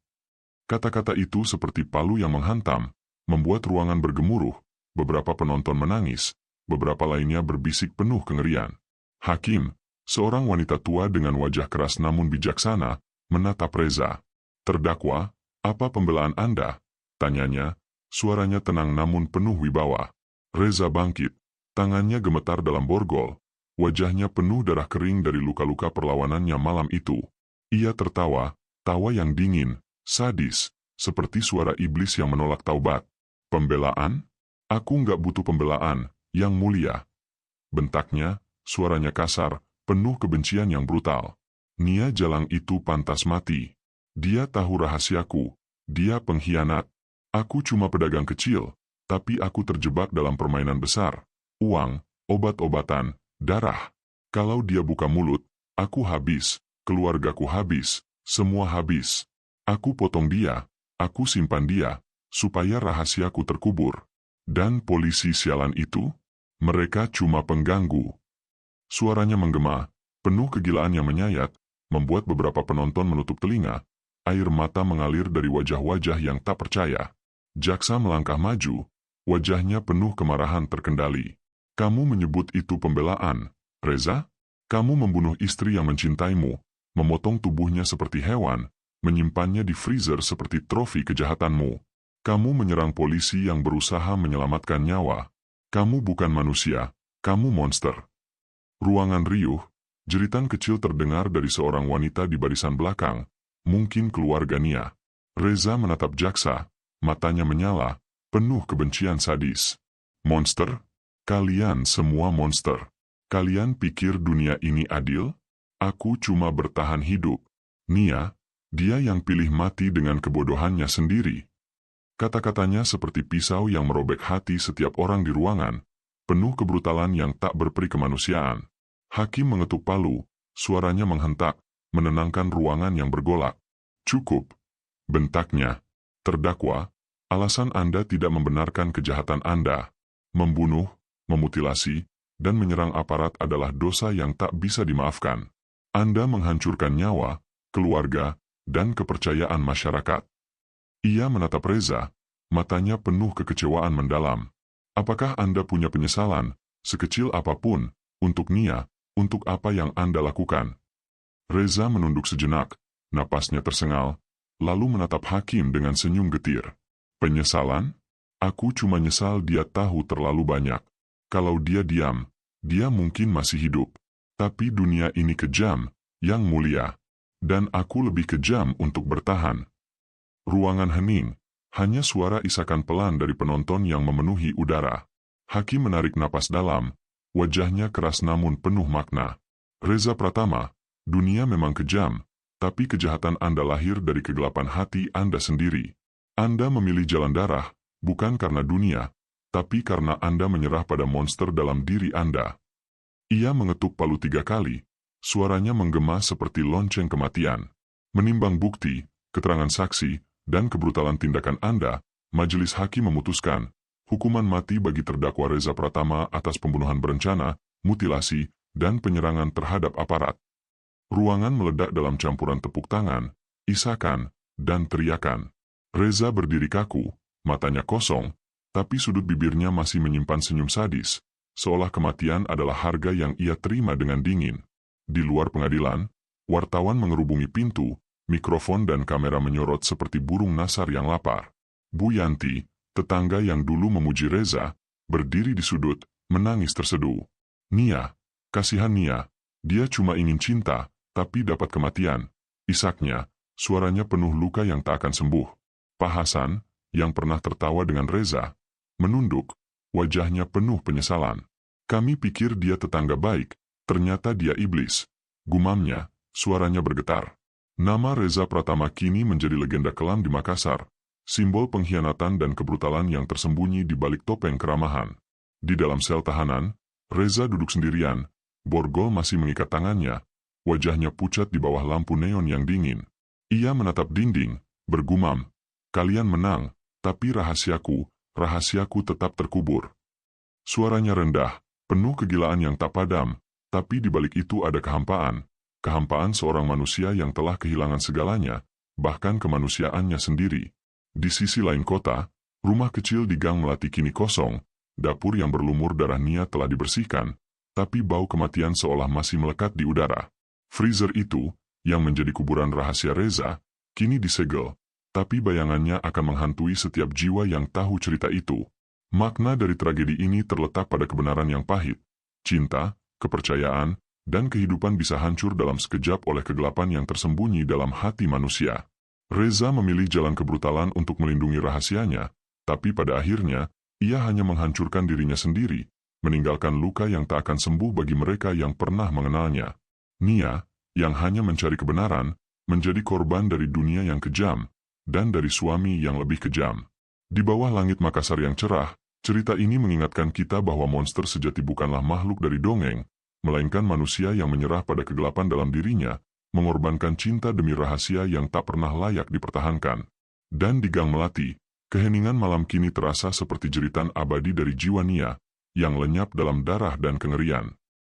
Kata-kata itu seperti palu yang menghantam, membuat ruangan bergemuruh, beberapa penonton menangis, beberapa lainnya berbisik penuh kengerian. Hakim, seorang wanita tua dengan wajah keras namun bijaksana, menatap Reza. Terdakwa, apa pembelaan Anda? Tanyanya, suaranya tenang namun penuh wibawa. Reza bangkit, tangannya gemetar dalam borgol, wajahnya penuh darah kering dari luka-luka perlawanannya malam itu. Ia tertawa, tawa yang dingin, sadis, seperti suara iblis yang menolak taubat. Pembelaan? Aku nggak butuh pembelaan, Yang Mulia. Bentaknya, suaranya kasar, penuh kebencian yang brutal. Nia Jalang itu pantas mati. Dia tahu rahasiaku. Dia pengkhianat. Aku cuma pedagang kecil, tapi aku terjebak dalam permainan besar. Uang, obat-obatan, darah. Kalau dia buka mulut, aku habis, keluargaku habis, semua habis. Aku potong dia, aku simpan dia, supaya rahasiaku terkubur. Dan polisi sialan itu? Mereka cuma pengganggu. Suaranya menggema, penuh kegilaan yang menyayat, membuat beberapa penonton menutup telinga. Air mata mengalir dari wajah-wajah yang tak percaya. Jaksa melangkah maju, wajahnya penuh kemarahan terkendali. Kamu menyebut itu pembelaan, Reza? Kamu membunuh istri yang mencintaimu, memotong tubuhnya seperti hewan, menyimpannya di freezer seperti trofi kejahatanmu. Kamu menyerang polisi yang berusaha menyelamatkan nyawa. Kamu bukan manusia, kamu monster. Ruangan riuh, jeritan kecil terdengar dari seorang wanita di barisan belakang, mungkin keluarga Nia. Reza menatap jaksa, matanya menyala, penuh kebencian sadis. Monster? Kalian semua monster. Kalian pikir dunia ini adil? Aku cuma bertahan hidup. Nia, dia yang pilih mati dengan kebodohannya sendiri. Kata-katanya seperti pisau yang merobek hati setiap orang di ruangan, penuh kebrutalan yang tak berperi kemanusiaan. Hakim mengetuk palu, suaranya menghentak, menenangkan ruangan yang bergolak. Cukup, bentaknya. Terdakwa, alasan Anda tidak membenarkan kejahatan Anda. Membunuh, memutilasi, dan menyerang aparat adalah dosa yang tak bisa dimaafkan. Anda menghancurkan nyawa, keluarga, dan kepercayaan masyarakat. Ia menatap Reza, matanya penuh kekecewaan mendalam. Apakah Anda punya penyesalan, sekecil apapun, untuk Nia, untuk apa yang Anda lakukan? Reza menunduk sejenak, napasnya tersengal, lalu menatap hakim dengan senyum getir. Penyesalan? Aku cuma nyesal dia tahu terlalu banyak. Kalau dia diam, dia mungkin masih hidup. Tapi dunia ini kejam, Yang Mulia. Dan aku lebih kejam untuk bertahan. Ruangan hening, hanya suara isakan pelan dari penonton yang memenuhi udara. Hakim menarik napas dalam, wajahnya keras namun penuh makna. Reza Pratama, dunia memang kejam, tapi kejahatan Anda lahir dari kegelapan hati Anda sendiri. Anda memilih jalan darah, bukan karena dunia, tapi karena Anda menyerah pada monster dalam diri Anda. Ia mengetuk palu 3 kali, suaranya menggema seperti lonceng kematian. Menimbang bukti, keterangan saksi, dan kebrutalan tindakan Anda, majelis hakim memutuskan, hukuman mati bagi terdakwa Reza Pratama atas pembunuhan berencana, mutilasi, dan penyerangan terhadap aparat. Ruangan meledak dalam campuran tepuk tangan, isakan, dan teriakan. Reza berdiri kaku, matanya kosong, tapi sudut bibirnya masih menyimpan senyum sadis, seolah kematian adalah harga yang ia terima dengan dingin. Di luar pengadilan, wartawan mengerubungi pintu, mikrofon dan kamera menyorot seperti burung nasar yang lapar. Bu Yanti, tetangga yang dulu memuji Reza, berdiri di sudut, menangis terseduh. Nia, kasihan Nia, dia cuma ingin cinta, tapi dapat kematian. Isaknya, suaranya penuh luka yang tak akan sembuh. Pak Hasan, yang pernah tertawa dengan Reza, menunduk, wajahnya penuh penyesalan. Kami pikir dia tetangga baik, ternyata dia iblis. Gumamnya, suaranya bergetar. Nama Reza Pratama kini menjadi legenda kelam di Makassar, simbol pengkhianatan dan kebrutalan yang tersembunyi di balik topeng keramahan. Di dalam sel tahanan, Reza duduk sendirian, borgol masih mengikat tangannya, wajahnya pucat di bawah lampu neon yang dingin. Ia menatap dinding, bergumam, "Kalian menang, tapi rahasiaku tetap terkubur." Suaranya rendah, penuh kegilaan yang tak padam, tapi di balik itu ada kehampaan. Kehampaan seorang manusia yang telah kehilangan segalanya, bahkan kemanusiaannya sendiri. Di sisi lain kota, rumah kecil di Gang Melati kini kosong, dapur yang berlumur darah Nia telah dibersihkan, tapi bau kematian seolah masih melekat di udara. Freezer itu, yang menjadi kuburan rahasia Reza, kini disegel, tapi bayangannya akan menghantui setiap jiwa yang tahu cerita itu. Makna dari tragedi ini terletak pada kebenaran yang pahit. Cinta, kepercayaan, dan kehidupan bisa hancur dalam sekejap oleh kegelapan yang tersembunyi dalam hati manusia. Reza memilih jalan kebrutalan untuk melindungi rahasianya, tapi pada akhirnya, ia hanya menghancurkan dirinya sendiri, meninggalkan luka yang tak akan sembuh bagi mereka yang pernah mengenalnya. Nia, yang hanya mencari kebenaran, menjadi korban dari dunia yang kejam, dan dari suami yang lebih kejam. Di bawah langit Makassar yang cerah, cerita ini mengingatkan kita bahwa monster sejati bukanlah makhluk dari dongeng, melainkan manusia yang menyerah pada kegelapan dalam dirinya, mengorbankan cinta demi rahasia yang tak pernah layak dipertahankan. Dan di Gang Melati, keheningan malam kini terasa seperti jeritan abadi dari jiwa Nia, yang lenyap dalam darah dan kengerian.